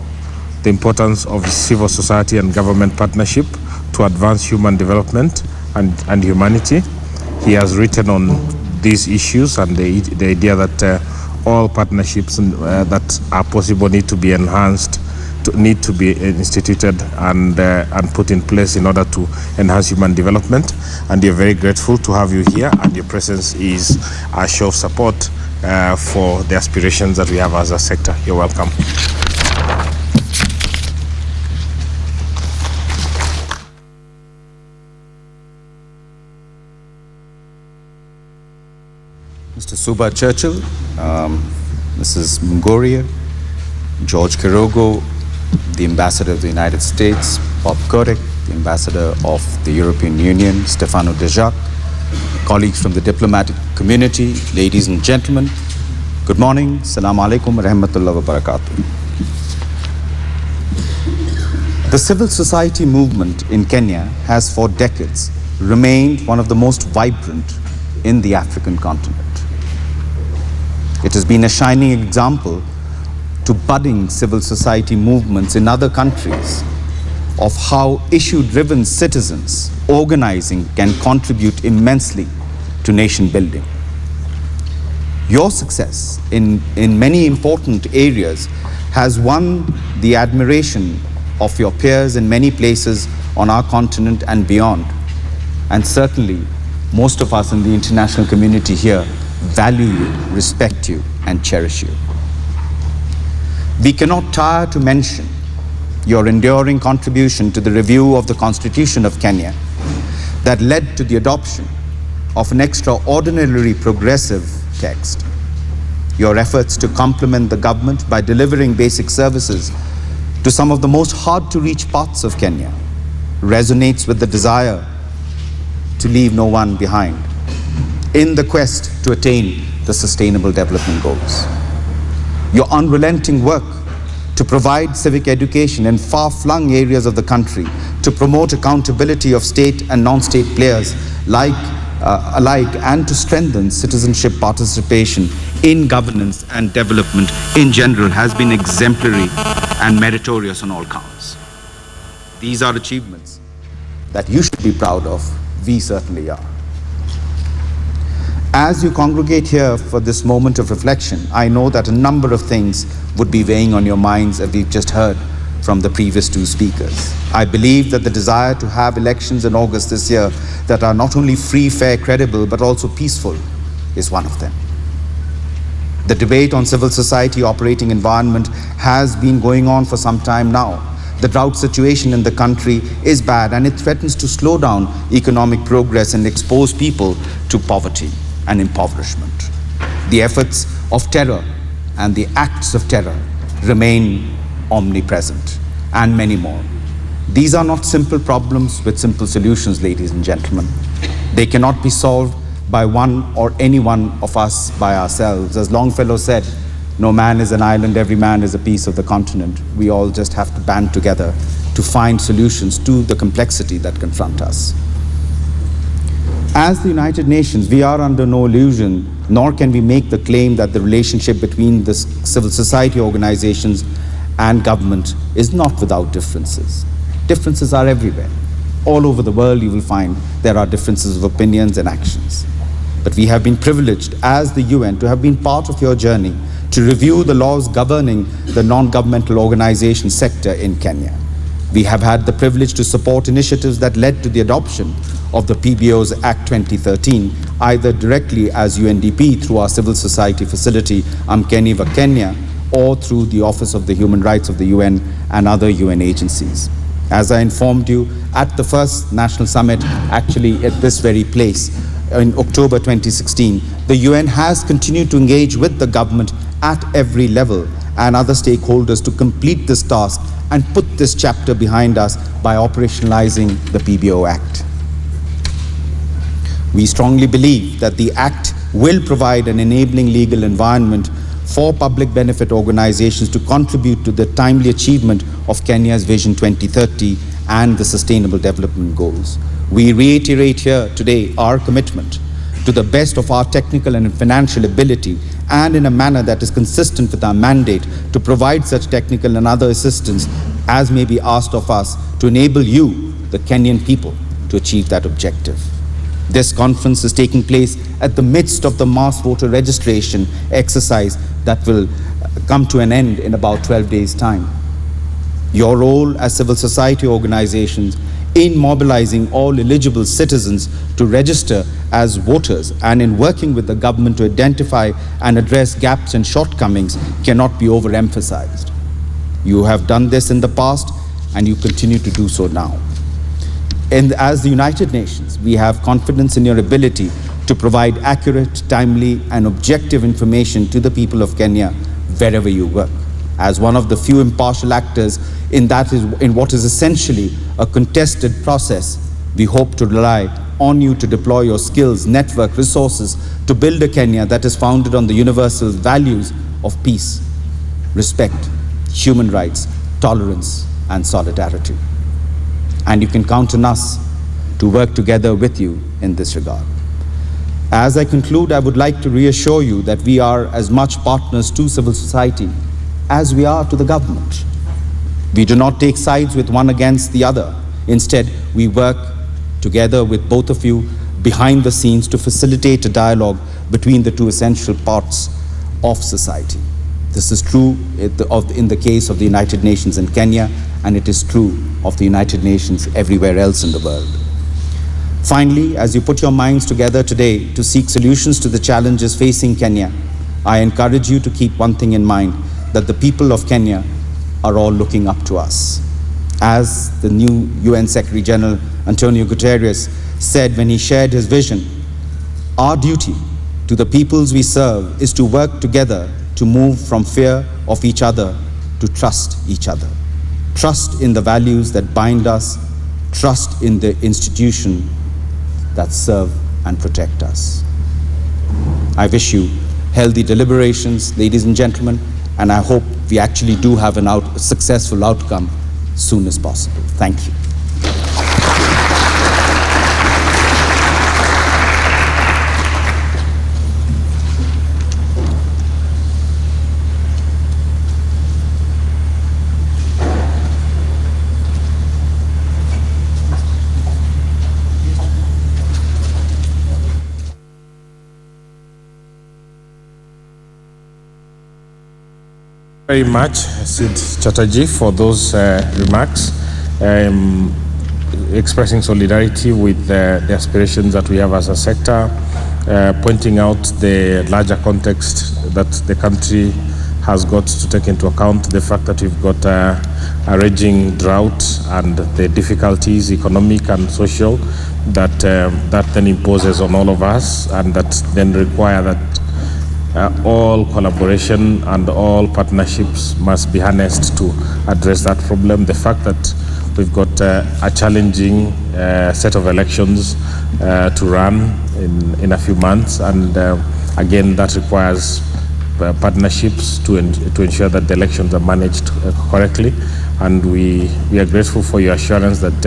the importance of civil society and government partnership to advance human development and humanity. He has written on these issues and the idea that all partnerships that are possible need to be enhanced, need to be instituted and put in place in order to enhance human development. And we are very grateful to have you here, and your presence is a show of support for the aspirations that we have as a sector. You're welcome. Mr. Suba Churchill, Mrs. Mungoria, George Kirogo, the Ambassador of the United States, Bob Kotick, the Ambassador of the European Union, Stefano De Jacque, colleagues from the diplomatic community, ladies and gentlemen, good morning. Assalamu alaikum wa rahmatullahi wa barakatuh. The civil society movement in Kenya has for decades remained one of the most vibrant in the African continent. It has been a shining example to budding civil society movements in other countries of how issue-driven citizens organizing can contribute immensely to nation building. Your success in many important areas has won the admiration of your peers in many places on our continent and beyond. And certainly, most of us in the international community here value you, respect you, and cherish you. We cannot tire to mention your enduring contribution to the review of the Constitution of Kenya that led to the adoption of an extraordinarily progressive text. Your efforts to complement the government by delivering basic services to some of the most hard-to-reach parts of Kenya resonates with the desire to leave no one behind in the quest to attain the Sustainable Development Goals. Your unrelenting work to provide civic education in far-flung areas of the country, to promote accountability of state and non-state players alike, and to strengthen citizenship participation in governance and development in general has been exemplary and meritorious on all counts. These are achievements that you should be proud of. We certainly are. As you congregate here for this moment of reflection, I know that a number of things would be weighing on your minds, as we've just heard from the previous two speakers. I believe that the desire to have elections in August this year that are not only free, fair, credible, but also peaceful is one of them. The debate on civil society operating environment has been going on for some time now. The drought situation in the country is bad, and it threatens to slow down economic progress and expose people to poverty and impoverishment. The efforts of terror and the acts of terror remain omnipresent, and many more. These are not simple problems with simple solutions, ladies and gentlemen. They cannot be solved by one or any one of us by ourselves. As Longfellow said, no man is an island, every man is a piece of the continent. We all just have to band together to find solutions to the complexity that confront us. As the United Nations, we are under no illusion, nor can we make the claim that the relationship between the civil society organizations and government is not without differences. Differences are everywhere. All over the world you will find there are differences of opinions and actions. But we have been privileged as the UN to have been part of your journey to review the laws governing the non-governmental organization sector in Kenya. We have had the privilege to support initiatives that led to the adoption of the PBO's Act 2013, either directly as UNDP through our civil society facility, Amkeniva Kenya, or through the Office of the Human Rights of the UN and other UN agencies. As I informed you at the first National Summit, actually at this very place, in October 2016, the UN has continued to engage with the government at every level and other stakeholders to complete this task and put this chapter behind us by operationalizing the PBO Act. We strongly believe that the Act will provide an enabling legal environment for public benefit organizations to contribute to the timely achievement of Kenya's Vision 2030 and the Sustainable Development Goals. We reiterate here today our commitment to the best of our technical and financial ability, and in a manner that is consistent with our mandate to provide such technical and other assistance as may be asked of us to enable you, the Kenyan people, to achieve that objective. This conference is taking place at the midst of the mass voter registration exercise that will come to an end in about 12 days' time. Your role as civil society organizations in mobilizing all eligible citizens to register as voters and in working with the government to identify and address gaps and shortcomings cannot be overemphasized. You have done this in the past and you continue to do so now. And as the United Nations, we have confidence in your ability to provide accurate, timely, and objective information to the people of Kenya wherever you work. As one of the few impartial actors in what is essentially a contested process, we hope to rely on you to deploy your skills, network, resources to build a Kenya that is founded on the universal values of peace, respect, human rights, tolerance, and solidarity. And you can count on us to work together with you in this regard. As I conclude, I would like to reassure you that we are as much partners to civil society as we are to the government. We do not take sides with one against the other. Instead, we work together with both of you behind the scenes to facilitate a dialogue between the two essential parts of society. This is true in the case of the United Nations in Kenya, and it is true of the United Nations everywhere else in the world. Finally, as you put your minds together today to seek solutions to the challenges facing Kenya, I encourage you to keep one thing in mind, that the people of Kenya are all looking up to us. As the new UN Secretary General Antonio Guterres said when he shared his vision, our duty to the peoples we serve is to work together to move from fear of each other to trust each other. Trust in the values that bind us, trust in the institution that serve and protect us. I wish you healthy deliberations, ladies and gentlemen, and I hope we actually do have a successful outcome soon as possible. Thank you. Very much, Sid Chatterjee, for those remarks, expressing solidarity with the aspirations that we have as a sector, pointing out the larger context that the country has got to take into account, the fact that we've got a raging drought and the difficulties, economic and social, that then imposes on all of us, and that then require that all collaboration and all partnerships must be harnessed to address that problem. The fact that we've got a challenging set of elections to run in a few months, and again that requires partnerships to ensure that the elections are managed correctly. And we are grateful for your assurance that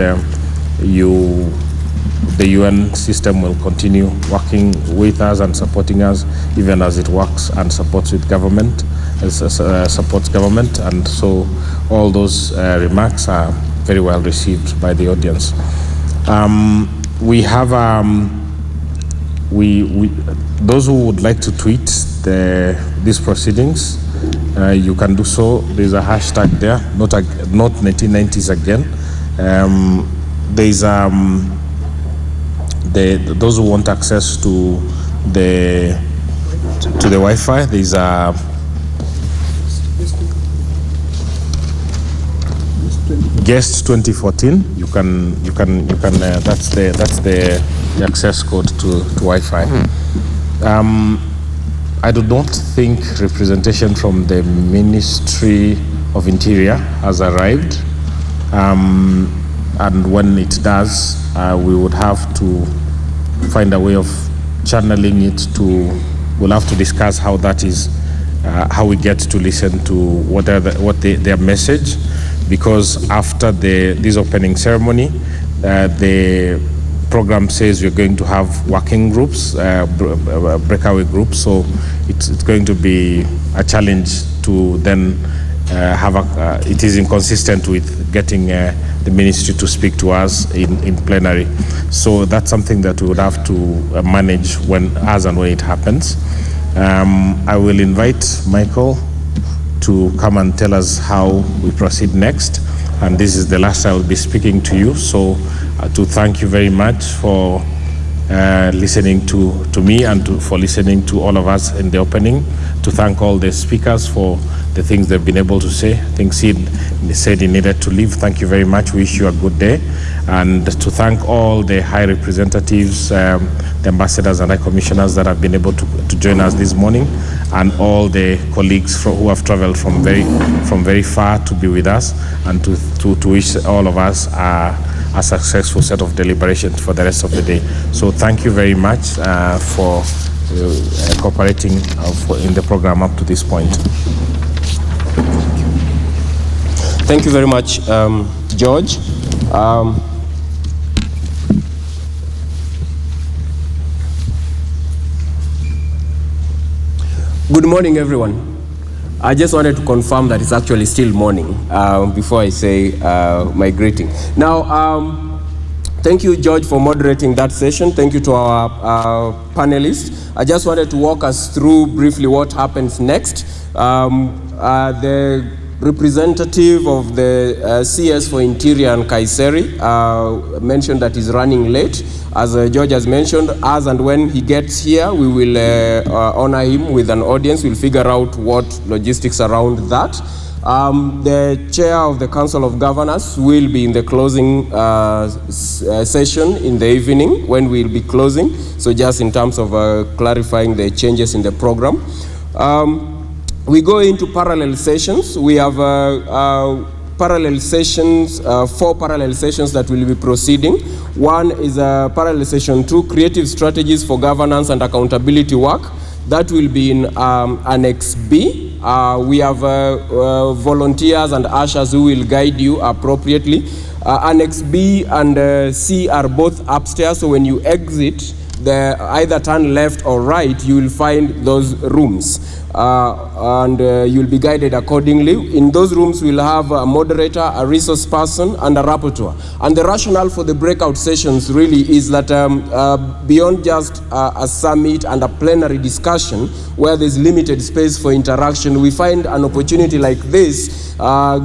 the UN system will continue working with us and supporting us, even as it works and supports government. And so all those remarks are very well received by the audience. We have those who would like to tweet these proceedings, you can do so. There's a hashtag there, not 1990s again. There's those who want access to the Wi-Fi. There's a Guest 2014. You can that's the access code to Wi-Fi. I do not think representation from the Ministry of Interior has arrived, and when it does, we would have to find a way of channeling it to. We'll have to discuss how that is, how we get to listen to their message, because after this opening ceremony, the program says we're going to have working groups, breakaway groups. So it's going to be a challenge to then have it is inconsistent with getting the ministry to speak to us in plenary. So that's something that we would have to manage as and when it happens. I will invite Michael to come and tell us how we proceed next. And this is the last I will be speaking to you. So to thank you very much for listening to me and for listening to all of us in the opening. To thank all the speakers for the things they've been able to say. I think Sid said he needed to leave. Thank you very much. Wish you a good day. And to thank all the high representatives, the ambassadors and high commissioners that have been able to join us this morning, and all the colleagues who have traveled from very far to be with us, and to wish all of us a successful set of deliberations for the rest of the day. So thank you very much for cooperating in the program up to this point. Thank you very much, George. Good morning, everyone. I just wanted to confirm that it's actually still morning before I say my greeting. Now, Thank you, George, for moderating that session. Thank you to our panelists. I just wanted to walk us through briefly what happens next. The representative of the CS for Interior and Kayseri mentioned that he's running late. As George has mentioned, as and when he gets here, we will honor him with an audience. We'll figure out what logistics around that. The chair of the Council of Governors will be in the closing session in the evening when we'll be closing. So just in terms of clarifying the changes in the program. We go into parallel sessions. We have parallel sessions, 4 parallel sessions that will be proceeding. One is parallel session 2, creative strategies for governance and accountability work. That will be in Annex B. We have volunteers and ushers who will guide you appropriately. Annex B and C are both upstairs, so when you exit, either turn left or right, you will find those rooms. And you'll be guided accordingly. In those rooms, we'll have a moderator, a resource person, and a rapporteur. And the rationale for the breakout sessions really is that beyond just a summit and a plenary discussion where there's limited space for interaction, we find an opportunity like this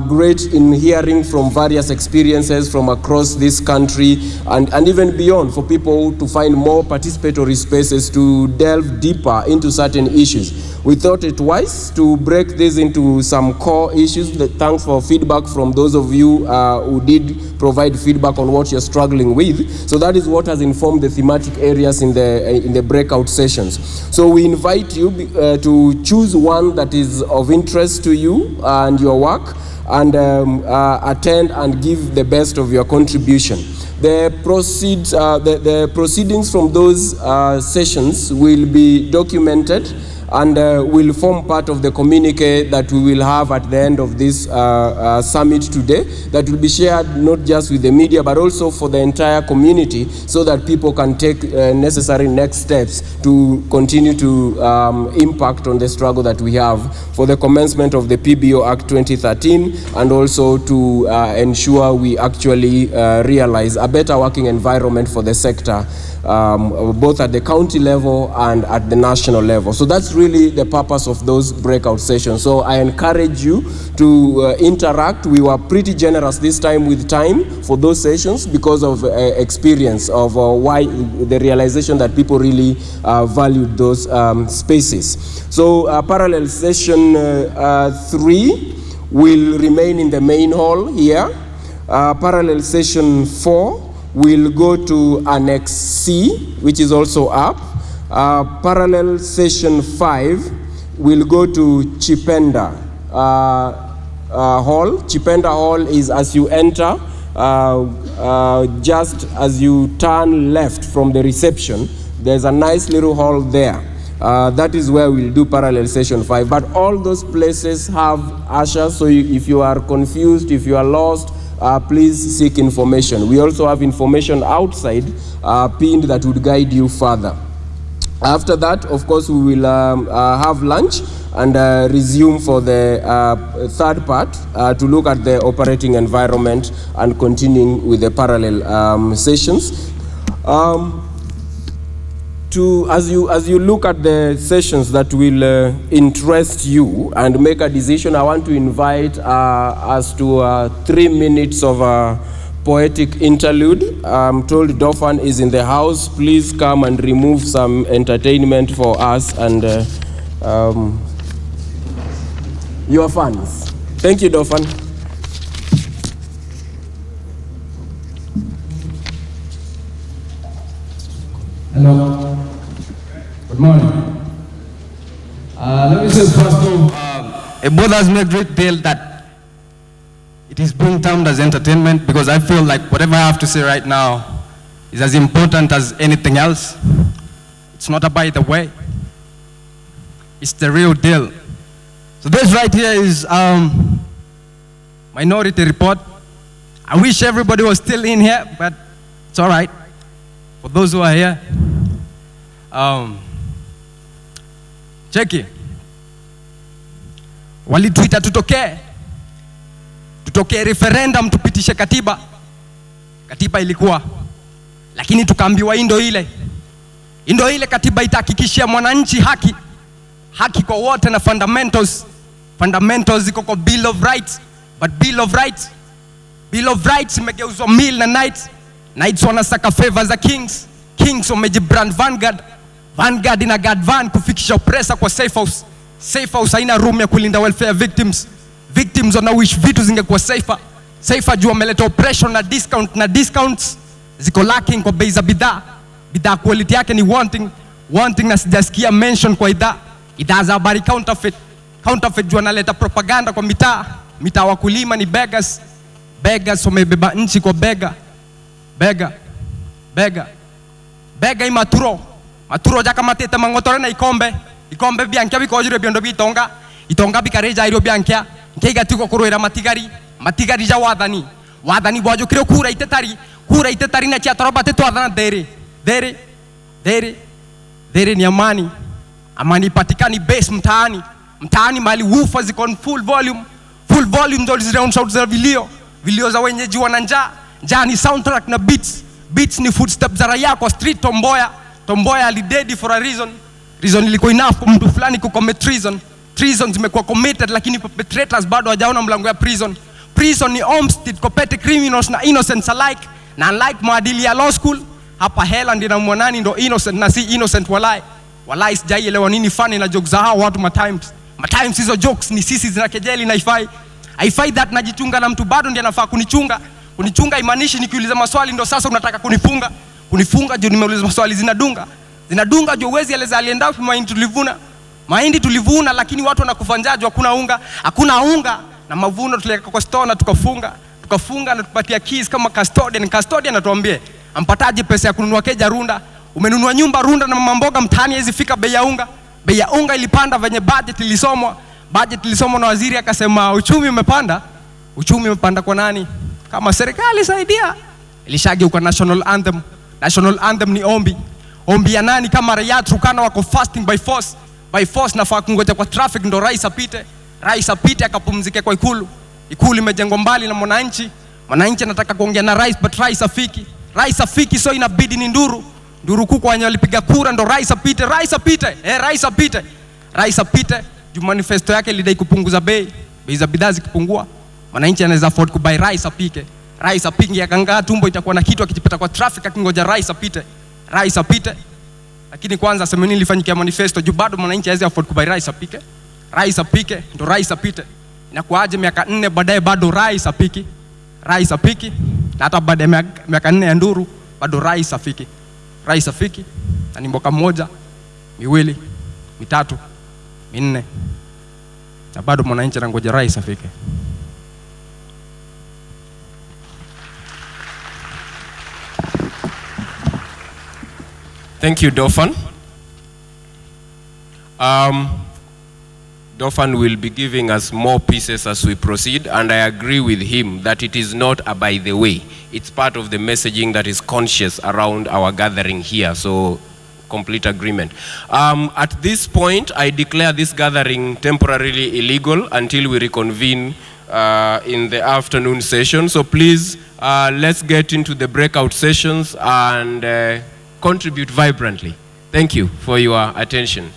great in hearing from various experiences from across this country and even beyond, for people to find more participatory spaces to delve deeper into certain issues. We thought it wise to break this into some core issues. Thanks for feedback from those of you who did provide feedback on what you're struggling with. So that is what has informed the thematic areas in the breakout sessions. So we invite you to choose one that is of interest to you and your work, and attend and give the best of your contribution. The proceedings from those sessions will be documented and will form part of the communique that we will have at the end of this summit today, that will be shared not just with the media but also for the entire community, so that people can take necessary next steps to continue to impact on the struggle that we have for the commencement of the PBO Act 2013, and also to ensure we actually realize a better working environment for the sector, both at the county level and at the national level. So that's really the purpose of those breakout sessions. So I encourage you to interact. We were pretty generous this time with time for those sessions because of experience of why the realization that people really valued those spaces. So parallel session 3 will remain in the main hall here. Parallel session 4 will go to Annex C, which is also up. Parallel session 5 will go to Chipenda Hall. Chipenda Hall is as you enter, just as you turn left from the reception, there's a nice little hall there. That is where we'll do parallel session 5. But all those places have ushers, so if you are confused, if you are lost, please seek information. We also have information outside pinned that would guide you further. After that, of course, we will have lunch and resume for the third part to look at the operating environment and continuing with the parallel sessions. As you look at the sessions that will interest you and make a decision, I want to invite us to 3 minutes of poetic interlude. I'm told Dofan is in the house. Please come and remove some entertainment for us and your fans. Thank you, Dofan. Hello. Good morning. Let me say first off, it bothers me a great deal that it is being termed as entertainment, because I feel like whatever I have to say right now is as important as anything else. It's not a by the way. It's the real deal. So this right here is Minority Report. I wish everybody was still in here, but it's all right. For those who are here, cheki, walituita tutokee referendum tupitishe katiba. Katiba ilikuwa lakini tukaambiwa hii ndio ile katiba itahakikishia mwananchi haki kwa wote na fundamentals ziko kwa Bill of Rights. But Bill of Rights imegeuzwa meal na knights wanasaka favor za kings wamejibrand vanguard ina guard van kufikisha oppressor kwa safe house haina room ya kulinda welfare victims wana wish vitu zingekuwa safer juu wameleta oppression na discounts ziko lacking kwa bei za bidhaa quality yake ni wanting na sijasikia mention kwa idhaa za habari counterfeit juu analeta propaganda kwa mitaa wakulima ni beggars wamebeba nchi kwa bega imaturo jaka matete mangotore na ikombe biankia bikojire biondo itonga bikareja irio biankia nkeiga tiko kuroira matigari ja wathani bwajukire kura itetari na chia toroba tetwathana dere ni amani patikani base mtaani mali woofer ziko full volume ndio round shout za vilio za wenyeji wana njaa ni soundtrack na beats ni footsteps za raia kwa street. Tomboya alidedi for a reason ilikuwa enough kwa mtu fulani kucommit treason zimekuwa committed, lakini perpetrators bado hawajaona mlango ya prison ni homestead kwa petty criminals na innocents alike, na unlike maadili ya law school hapa hela ndio na mwanani ndo innocent na si innocent. Walai sijaielewa nini funny na jokes za hao watu matimes hizo jokes ni sisi zinakejeli na haifai that najichunga na mtu bado ndiye anafaa kunichunga imanishi nikiuliza maswali ndo sasa unataka kunifunga juu nimeuliza maswali zinadunga juu uwezi eleza alienda wapi mahindi tulivuna lakini watu wanakufa njaa juu hakuna unga na mavuno tuliweka kwa store na tukafunga na tupatia keys kama custodian anatuambie ampataje pesa ya kununua keja runda. Umenunua nyumba runda na mama mboga mtaani hizi fika bei ya unga ilipanda venye budget ilisomwa na waziri akasema uchumi umepanda kwa nani? Kama serikali saidia. Ilishageuka national anthem ni ombi ya nani? Kama raia Turkana wako fasting by force nafaa kungoja kwa traffic ndo rais apite akapumzike kwa ikulu imejengwa mbali na mwananchi anataka kuongea na rais but rais afiki so inabidi ni nduru kuko wenye walipiga kura ndo rais apite juu manifesto yake ilidai kupunguza bei za bidhaa zikipungua mwananchi anaweza afford kubuy rais apinge akangaa tumbo itakuwa na kitu akijipata kwa traffic akingoja rais apite lakini kwanza sema nini lifanyikia manifesto juu bado mwananchi hawezi afford kubuy rais apike ndo rais apite. Inakuaje miaka 4 baadaye bado rais apiki na hata baada ya miaka 4 ya nduru bado rais afiki na ni mboka mmoja miwili mitatu minne na bado mwananchi anangoja rais afike. Thank you, Dofan. Dofan will be giving us more pieces as we proceed, and I agree with him that it is not a by the way. It's part of the messaging that is conscious around our gathering here, so complete agreement. At this point, I declare this gathering temporarily illegal until we reconvene in the afternoon session. So please, let's get into the breakout sessions and contribute vibrantly. Thank you for your attention.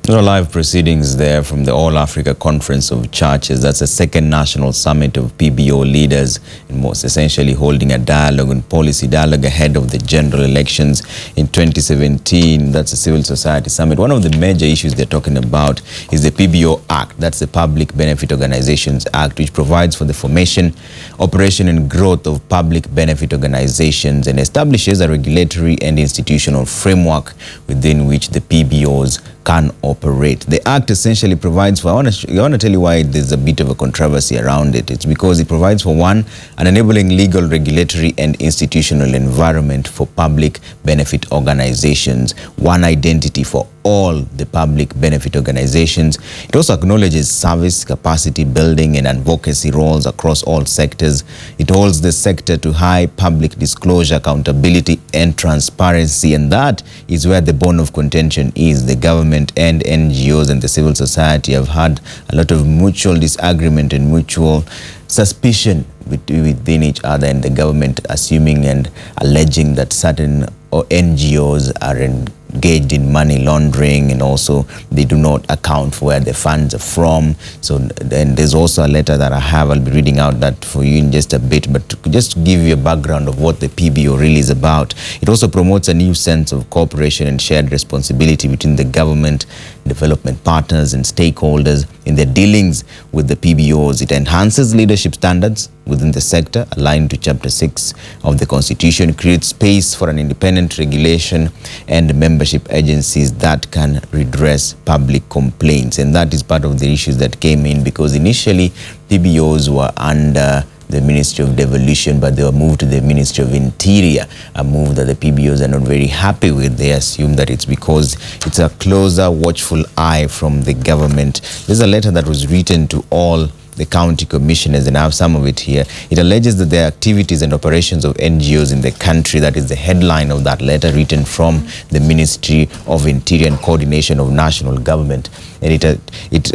Live proceedings there from the All Africa Conference of Churches. That's the second national summit of PBO leaders, and most essentially holding a dialogue and policy dialogue ahead of the general elections in 2017. That's a civil society summit. One of the major issues they're talking about is the PBO Act. That's the Public Benefit Organizations Act, which provides for the formation, operation and growth of public benefit organizations and establishes a regulatory and institutional framework within which the PBOs can operate. The Act essentially provides for, I want to tell you why there's a bit of a controversy around it. It's because it provides for, one, an enabling legal, regulatory and institutional environment for public benefit organizations, one identity for all the public benefit organizations. It also acknowledges service, capacity building and advocacy roles across all sectors. It holds the sector to high public disclosure, accountability and transparency, and that is where the bone of contention is. The government and NGOs and the civil society have had a lot of mutual disagreement and mutual suspicion within each other, and the government assuming and alleging that certain NGOs are engaged in money laundering, and also they do not account for where the funds are from. So then there's also a letter that I'll be reading out that for you in just a bit, but just to give you a background of what the PBO really is about. It also promotes a new sense of cooperation and shared responsibility between the government, development partners and stakeholders in their dealings with the PBOs. It enhances leadership standards within the sector aligned to Chapter 6 of the Constitution, creates space for an independent regulation and membership agencies that can redress public complaints. And that is part of the issues that came in, because initially PBOs were under the Ministry of Devolution, but they were moved to the Ministry of Interior, a move that the PBOs are not very happy with. They assume that it's because it's a closer, watchful eye from the government. There's a letter that was written to all the county commissioners, and I have some of it here. It alleges that the activities and operations of NGOs in the country, that is the headline of that letter written from the Ministry of Interior and Coordination of National Government. And it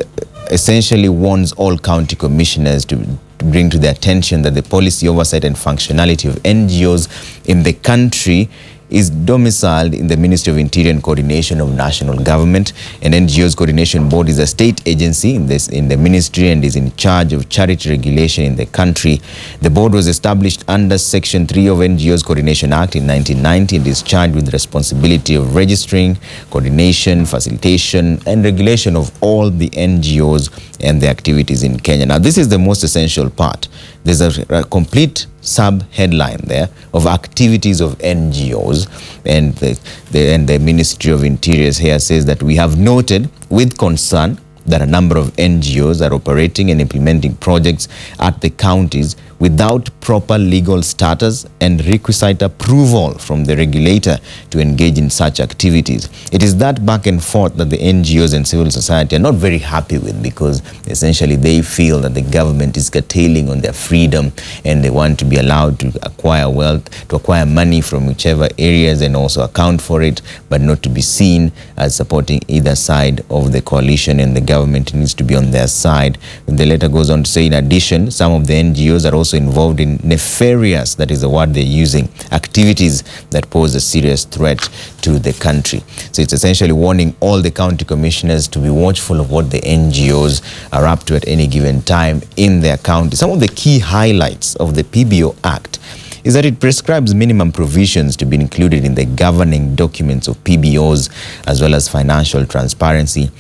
essentially warns all county commissioners to bring to their attention that the policy, oversight and functionality of NGOs in the country is domiciled in the Ministry of Interior and Coordination of National Government. And NGOs Coordination Board is a state agency in the ministry and is in charge of charity regulation in the country. The board was established under Section 3 of NGOs Coordination Act in 1990 and is charged with the responsibility of registering, coordination, facilitation and regulation of all the NGOs and their activities in Kenya. Now, this is the most essential part. There's a complete sub-headline there of activities of NGOs, and the Ministry of Interior here says that we have noted with concern that a number of NGOs are operating and implementing projects at the counties without proper legal status and requisite approval from the regulator to engage in such activities. It is that back and forth that the NGOs and civil society are not very happy with, because essentially they feel that the government is curtailing on their freedom and they want to be allowed to acquire wealth, to acquire money from whichever areas and also account for it, but not to be seen as supporting either side of the coalition, and the government needs to be on their side. And the letter goes on to say, in addition, some of the NGOs are also involved in nefarious, that is the word they're using, activities that pose a serious threat to the country. So it's essentially warning all the county commissioners to be watchful of what the NGOs are up to at any given time in their county. Some of the key highlights of the PBO Act is that it prescribes minimum provisions to be included in the governing documents of PBOs, as well as financial transparency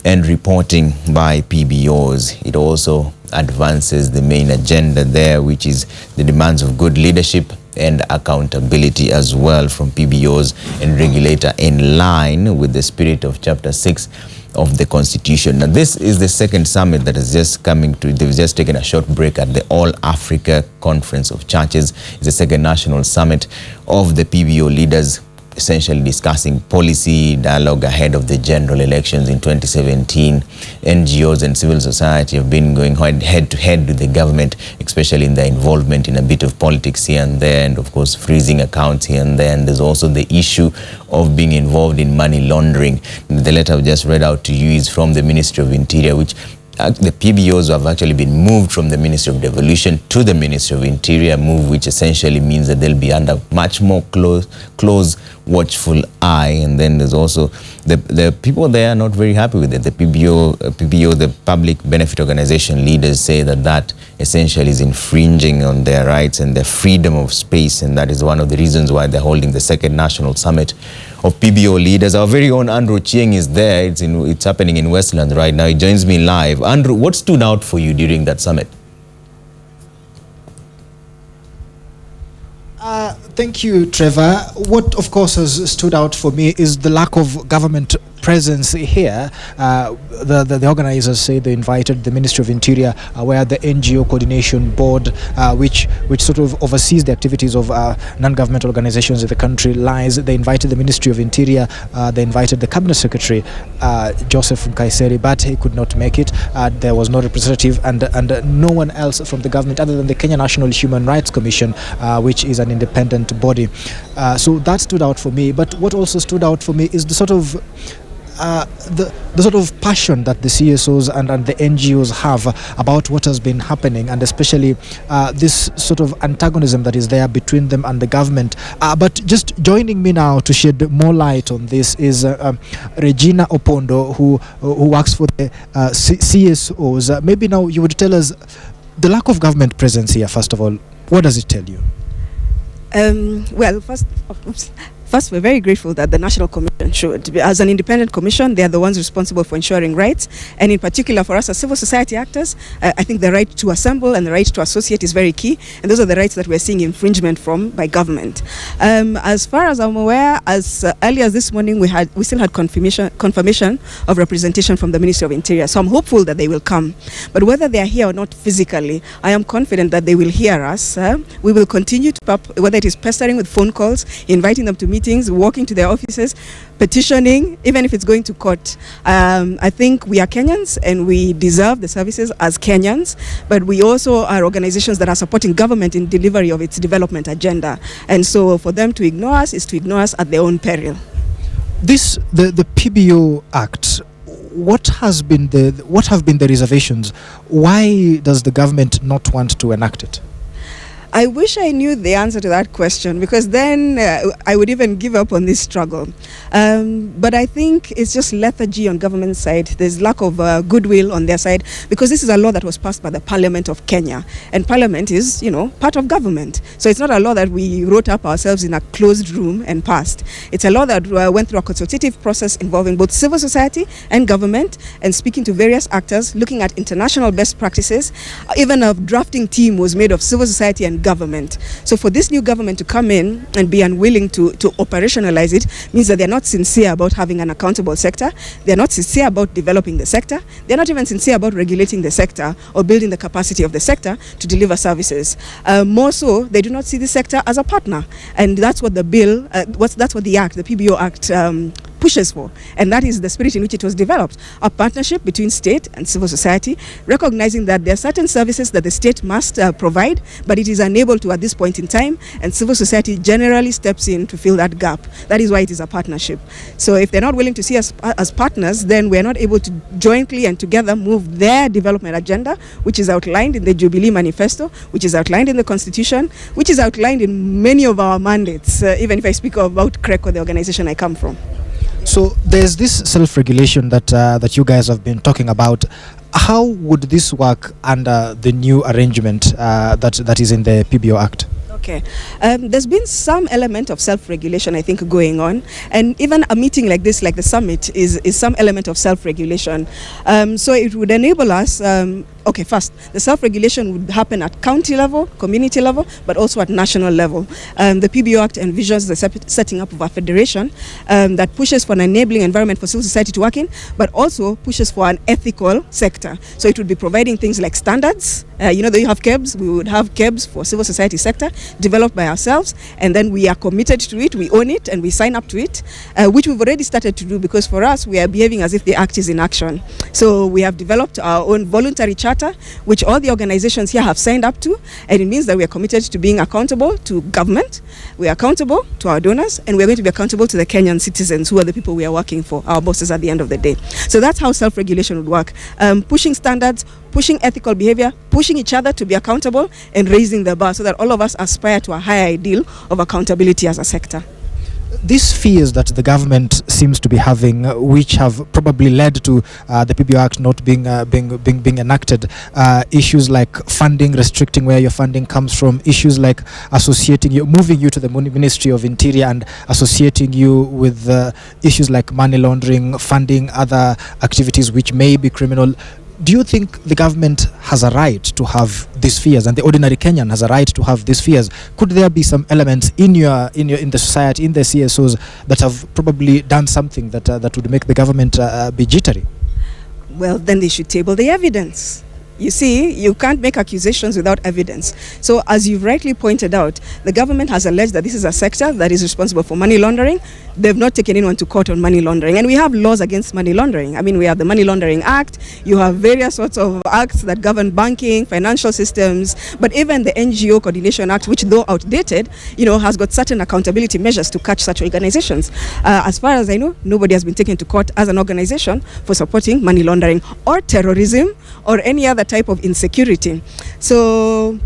and reporting by PBOs. It also advances the main agenda there, which is the demands of good leadership and accountability as well from PBOs and regulator, in line with the spirit of Chapter 6 of the Constitution. Now, this is the second summit that is just coming to, they've just taken a short break at the All Africa Conference of Churches. It's the second national summit of the PBO leaders, essentially discussing policy dialogue ahead of the general elections in 2017. NGOs and civil society have been going head to head with the government, especially in their involvement in a bit of politics here and there, and of course freezing accounts here and there. And there's also the issue of being involved in money laundering. The letter I've just read out to you is from the Ministry of Interior, which the PBOs have actually been moved from the Ministry of Devolution to the Ministry of Interior, move which essentially means that they'll be under much more close watchful eye. And then there's also the people there are not very happy with it. The PBO, the Public Benefit Organization leaders say that essentially is infringing on their rights and their freedom of space, and that is one of the reasons why they're holding the second national summit of PBO leaders. Our very own Andrew Chieng is there. It's happening in Westlands right now. He joins me live. Andrew, what stood out for you during that summit? Thank you, Trevor. What, of course, has stood out for me is the lack of government presence here. The organizers say they invited the Ministry of Interior, where the NGO Coordination Board, which sort of oversees the activities of non-governmental organizations in the country, lies. They invited the Ministry of Interior. They invited the Cabinet Secretary, Joseph Nkaiseri, but he could not make it. There was no representative and no one else from the government other than the Kenya National Human Rights Commission, which is an independent body. So that stood out for me. But what also stood out for me is the sort of the sort of passion that the CSOs and the NGOs have about what has been happening, and especially this sort of antagonism that is there between them and the government. But just joining me now to shed more light on this is Regina Opondo, who works for the CSOs. Maybe now you would tell us the lack of government presence here. First of all, what does it tell you? Well, first, we're very grateful that the National Commission should, as an independent commission, they are the ones responsible for ensuring rights. And in particular, for us as civil society actors, I think the right to assemble and the right to associate is very key. And those are the rights that we're seeing infringement from by government. As far as I'm aware, as early as this morning, we still had confirmation of representation from the Ministry of Interior. So I'm hopeful that they will come. But whether they are here or not physically, I am confident that they will hear us. We will continue to, whether it is pestering with phone calls, inviting them to meetings, walking to their offices, petitioning, even if it's going to court. I think we are Kenyans and we deserve the services as Kenyans, but we also are organizations that are supporting government in delivery of its development agenda. And so for them to ignore us is to ignore us at their own peril. The PBO Act, what have been the reservations? Why does the government not want to enact it? I wish I knew the answer to that question, because then I would even give up on this struggle. But I think it's just lethargy on government side. There's lack of goodwill on their side, because this is a law that was passed by the Parliament of Kenya. And Parliament is, part of government. So it's not a law that we wrote up ourselves in a closed room and passed. It's a law that went through a consultative process involving both civil society and government, and speaking to various actors, looking at international best practices. Even a drafting team was made of civil society and government. So for this new government to come in and be unwilling to operationalize it means that they're not sincere about having an accountable sector. They're not sincere about developing the sector. They're not even sincere about regulating the sector or building the capacity of the sector to deliver services. More so, they do not see the sector as a partner. And that's what the bill, that's what the Act, the PBO Act, pushes for, and that is the spirit in which it was developed, a partnership between state and civil society, recognizing that there are certain services that the state must provide, but it is unable to at this point in time, and civil society generally steps in to fill that gap. That is why it is a partnership. So if they're not willing to see us as partners, then we're not able to jointly and together move their development agenda, which is outlined in the Jubilee Manifesto, which is outlined in the Constitution, which is outlined in many of our mandates, even if I speak about CRECO, the organization I come from. So there's this self-regulation that you guys have been talking about. How would this work under the new arrangement that is in the PBO Act? Okay. There's been some element of self-regulation, I think, going on. And even a meeting like this, like the summit, is some element of self-regulation. So it would enable us... Okay, first, the self-regulation would happen at county level, community level, but also at national level. The PBO Act envisions the setting up of a federation that pushes for an enabling environment for civil society to work in, but also pushes for an ethical sector. So it would be providing things like standards. You have KEBS, we would have KEBS for civil society sector, developed by ourselves, and then we are committed to it, we own it, and we sign up to it, which we've already started to do, because for us, we are behaving as if the Act is in action. So we have developed our own voluntary charter Charter, which all the organizations here have signed up to, and it means that we are committed to being accountable to government, we are accountable to our donors, and we're going to be accountable to the Kenyan citizens, who are the people we are working for, our bosses at the end of the day. So that's how self-regulation would work. Pushing standards, pushing ethical behavior, pushing each other to be accountable, and raising the bar so that all of us aspire to a higher ideal of accountability as a sector. These fears that the government seems to be having, which have probably led to the PBO Act not being enacted, issues like funding, restricting where your funding comes from, issues like associating you, moving you to the Ministry of Interior and associating you with issues like money laundering, funding other activities which may be criminal. Do you think the government has a right to have these fears, and the ordinary Kenyan has a right to have these fears? Could there be some elements in the society, in the CSOs, that have probably done something that would make the government be jittery? Well, then they should table the evidence. You see, you can't make accusations without evidence. So as you've rightly pointed out, the government has alleged that this is a sector that is responsible for money laundering. They've not taken anyone to court on money laundering. And we have laws against money laundering. I mean, we have the Money Laundering Act. You have various sorts of acts that govern banking, financial systems. But even the NGO Coordination Act, which though outdated, has got certain accountability measures to catch such organizations. As far as I know, nobody has been taken to court as an organization for supporting money laundering or terrorism or any other type of insecurity. So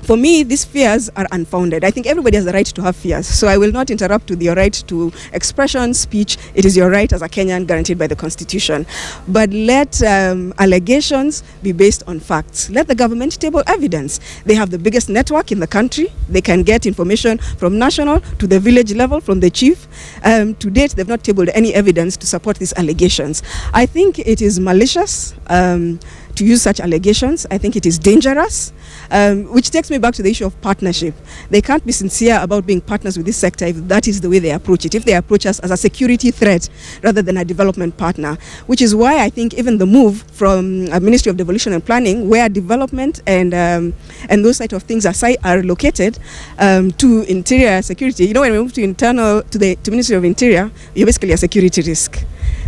for me, these fears are unfounded. I think everybody has the right to have fears. So I will not interrupt with your right to expression, speech. It is your right as a Kenyan guaranteed by the Constitution. But let allegations be based on facts. Let the government table evidence. They have the biggest network in the country. They can get information from national to the village level, from the chief. To date, they've not tabled any evidence to support these allegations. I think it is malicious to use such allegations. I think it is dangerous, which takes me back to the issue of partnership. They can't be sincere about being partners with this sector if that is the way they approach it, if they approach us as a security threat rather than a development partner, which is why I think even the move from a Ministry of Devolution and Planning, where development and those type of things are located, to interior security. When we move to Ministry of Interior, you're basically a security risk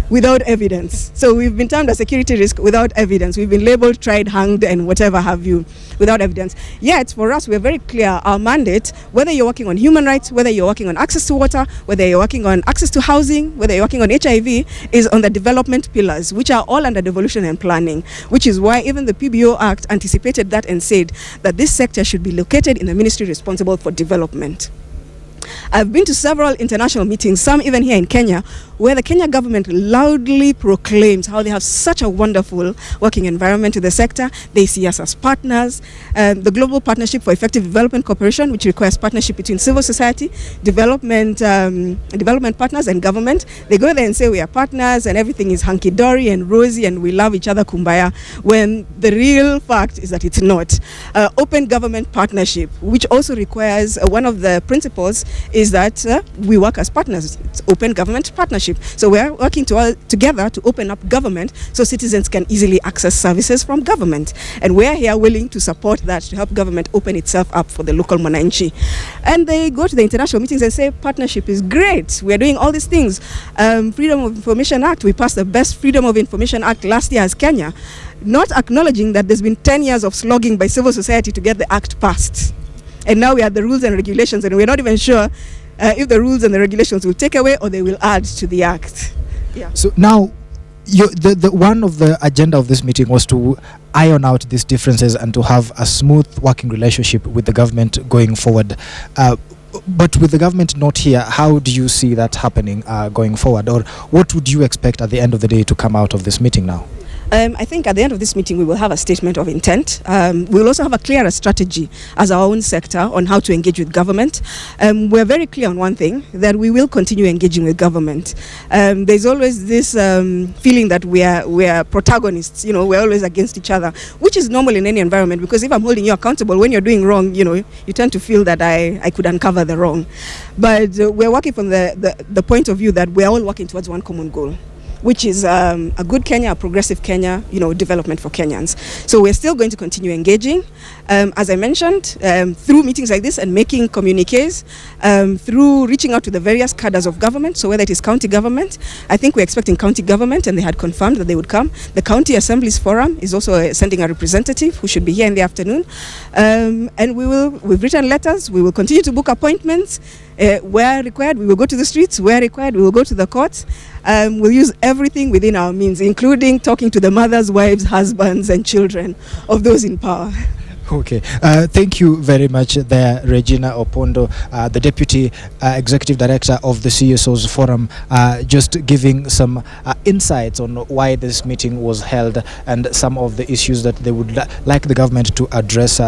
without evidence. So we've been termed a security risk without evidence. We've been labeled, tried, hanged, and whatever have you, without evidence. Yet, for us, we're very clear. Our mandate, whether you're working on human rights, whether you're working on access to water, whether you're working on access to housing, whether you're working on HIV, is on the development pillars, which are all under devolution and planning, which is why even the PBO Act anticipated that and said that this sector should be located in the ministry responsible for development. I've been to several international meetings, some even here in Kenya, where the Kenya government loudly proclaims how they have such a wonderful working environment with the sector. They see us as partners. The Global Partnership for Effective Development Cooperation, which requires partnership between civil society, development partners and government. They go there and say we are partners and everything is hunky-dory and rosy and we love each other kumbaya, when the real fact is that it's not. Open government partnership, which also requires one of the principles is that we work as partners. It's open government partnership. So we are working together to open up government so citizens can easily access services from government. And we are here willing to support that, to help government open itself up for the local Mwananchi. And they go to the international meetings and say partnership is great. We are doing all these things. Freedom of Information Act, we passed the best Freedom of Information Act last year as Kenya, not acknowledging that there's been 10 years of slogging by civil society to get the act passed. And now we have the rules and regulations, and we're not even sure if the rules and the regulations will take away or they will add to the act. Yeah. So now, the one of the agenda of this meeting was to iron out these differences and to have a smooth working relationship with the government going forward. But with the government not here, how do you see that happening going forward? Or what would you expect at the end of the day to come out of this meeting now? I think at the end of this meeting, we will have a statement of intent. We will also have a clearer strategy as our own sector on how to engage with government. We're very clear on one thing, that we will continue engaging with government. There's always this feeling that we are protagonists, we're always against each other, which is normal in any environment, because if I'm holding you accountable, when you're doing wrong, you tend to feel that I could uncover the wrong. But we're working from the point of view that we're all working towards one common goal, which is a good Kenya, a progressive Kenya, development for Kenyans. So we're still going to continue engaging, as I mentioned, through meetings like this and making communiques, through reaching out to the various cadres of government. So whether it is county government, I think we're expecting county government, and they had confirmed that they would come. The County Assemblies Forum is also sending a representative who should be here in the afternoon. And we've written letters. We will continue to book appointments. Where required, we will go to the streets. Where required, we will go to the courts. We'll use everything within our means, including talking to the mothers, wives, husbands, and children of those in power. Okay, thank you very much there, Regina Opondo, the Deputy Executive Director of the CSO's Forum, just giving some insights on why this meeting was held and some of the issues that they would like the government to address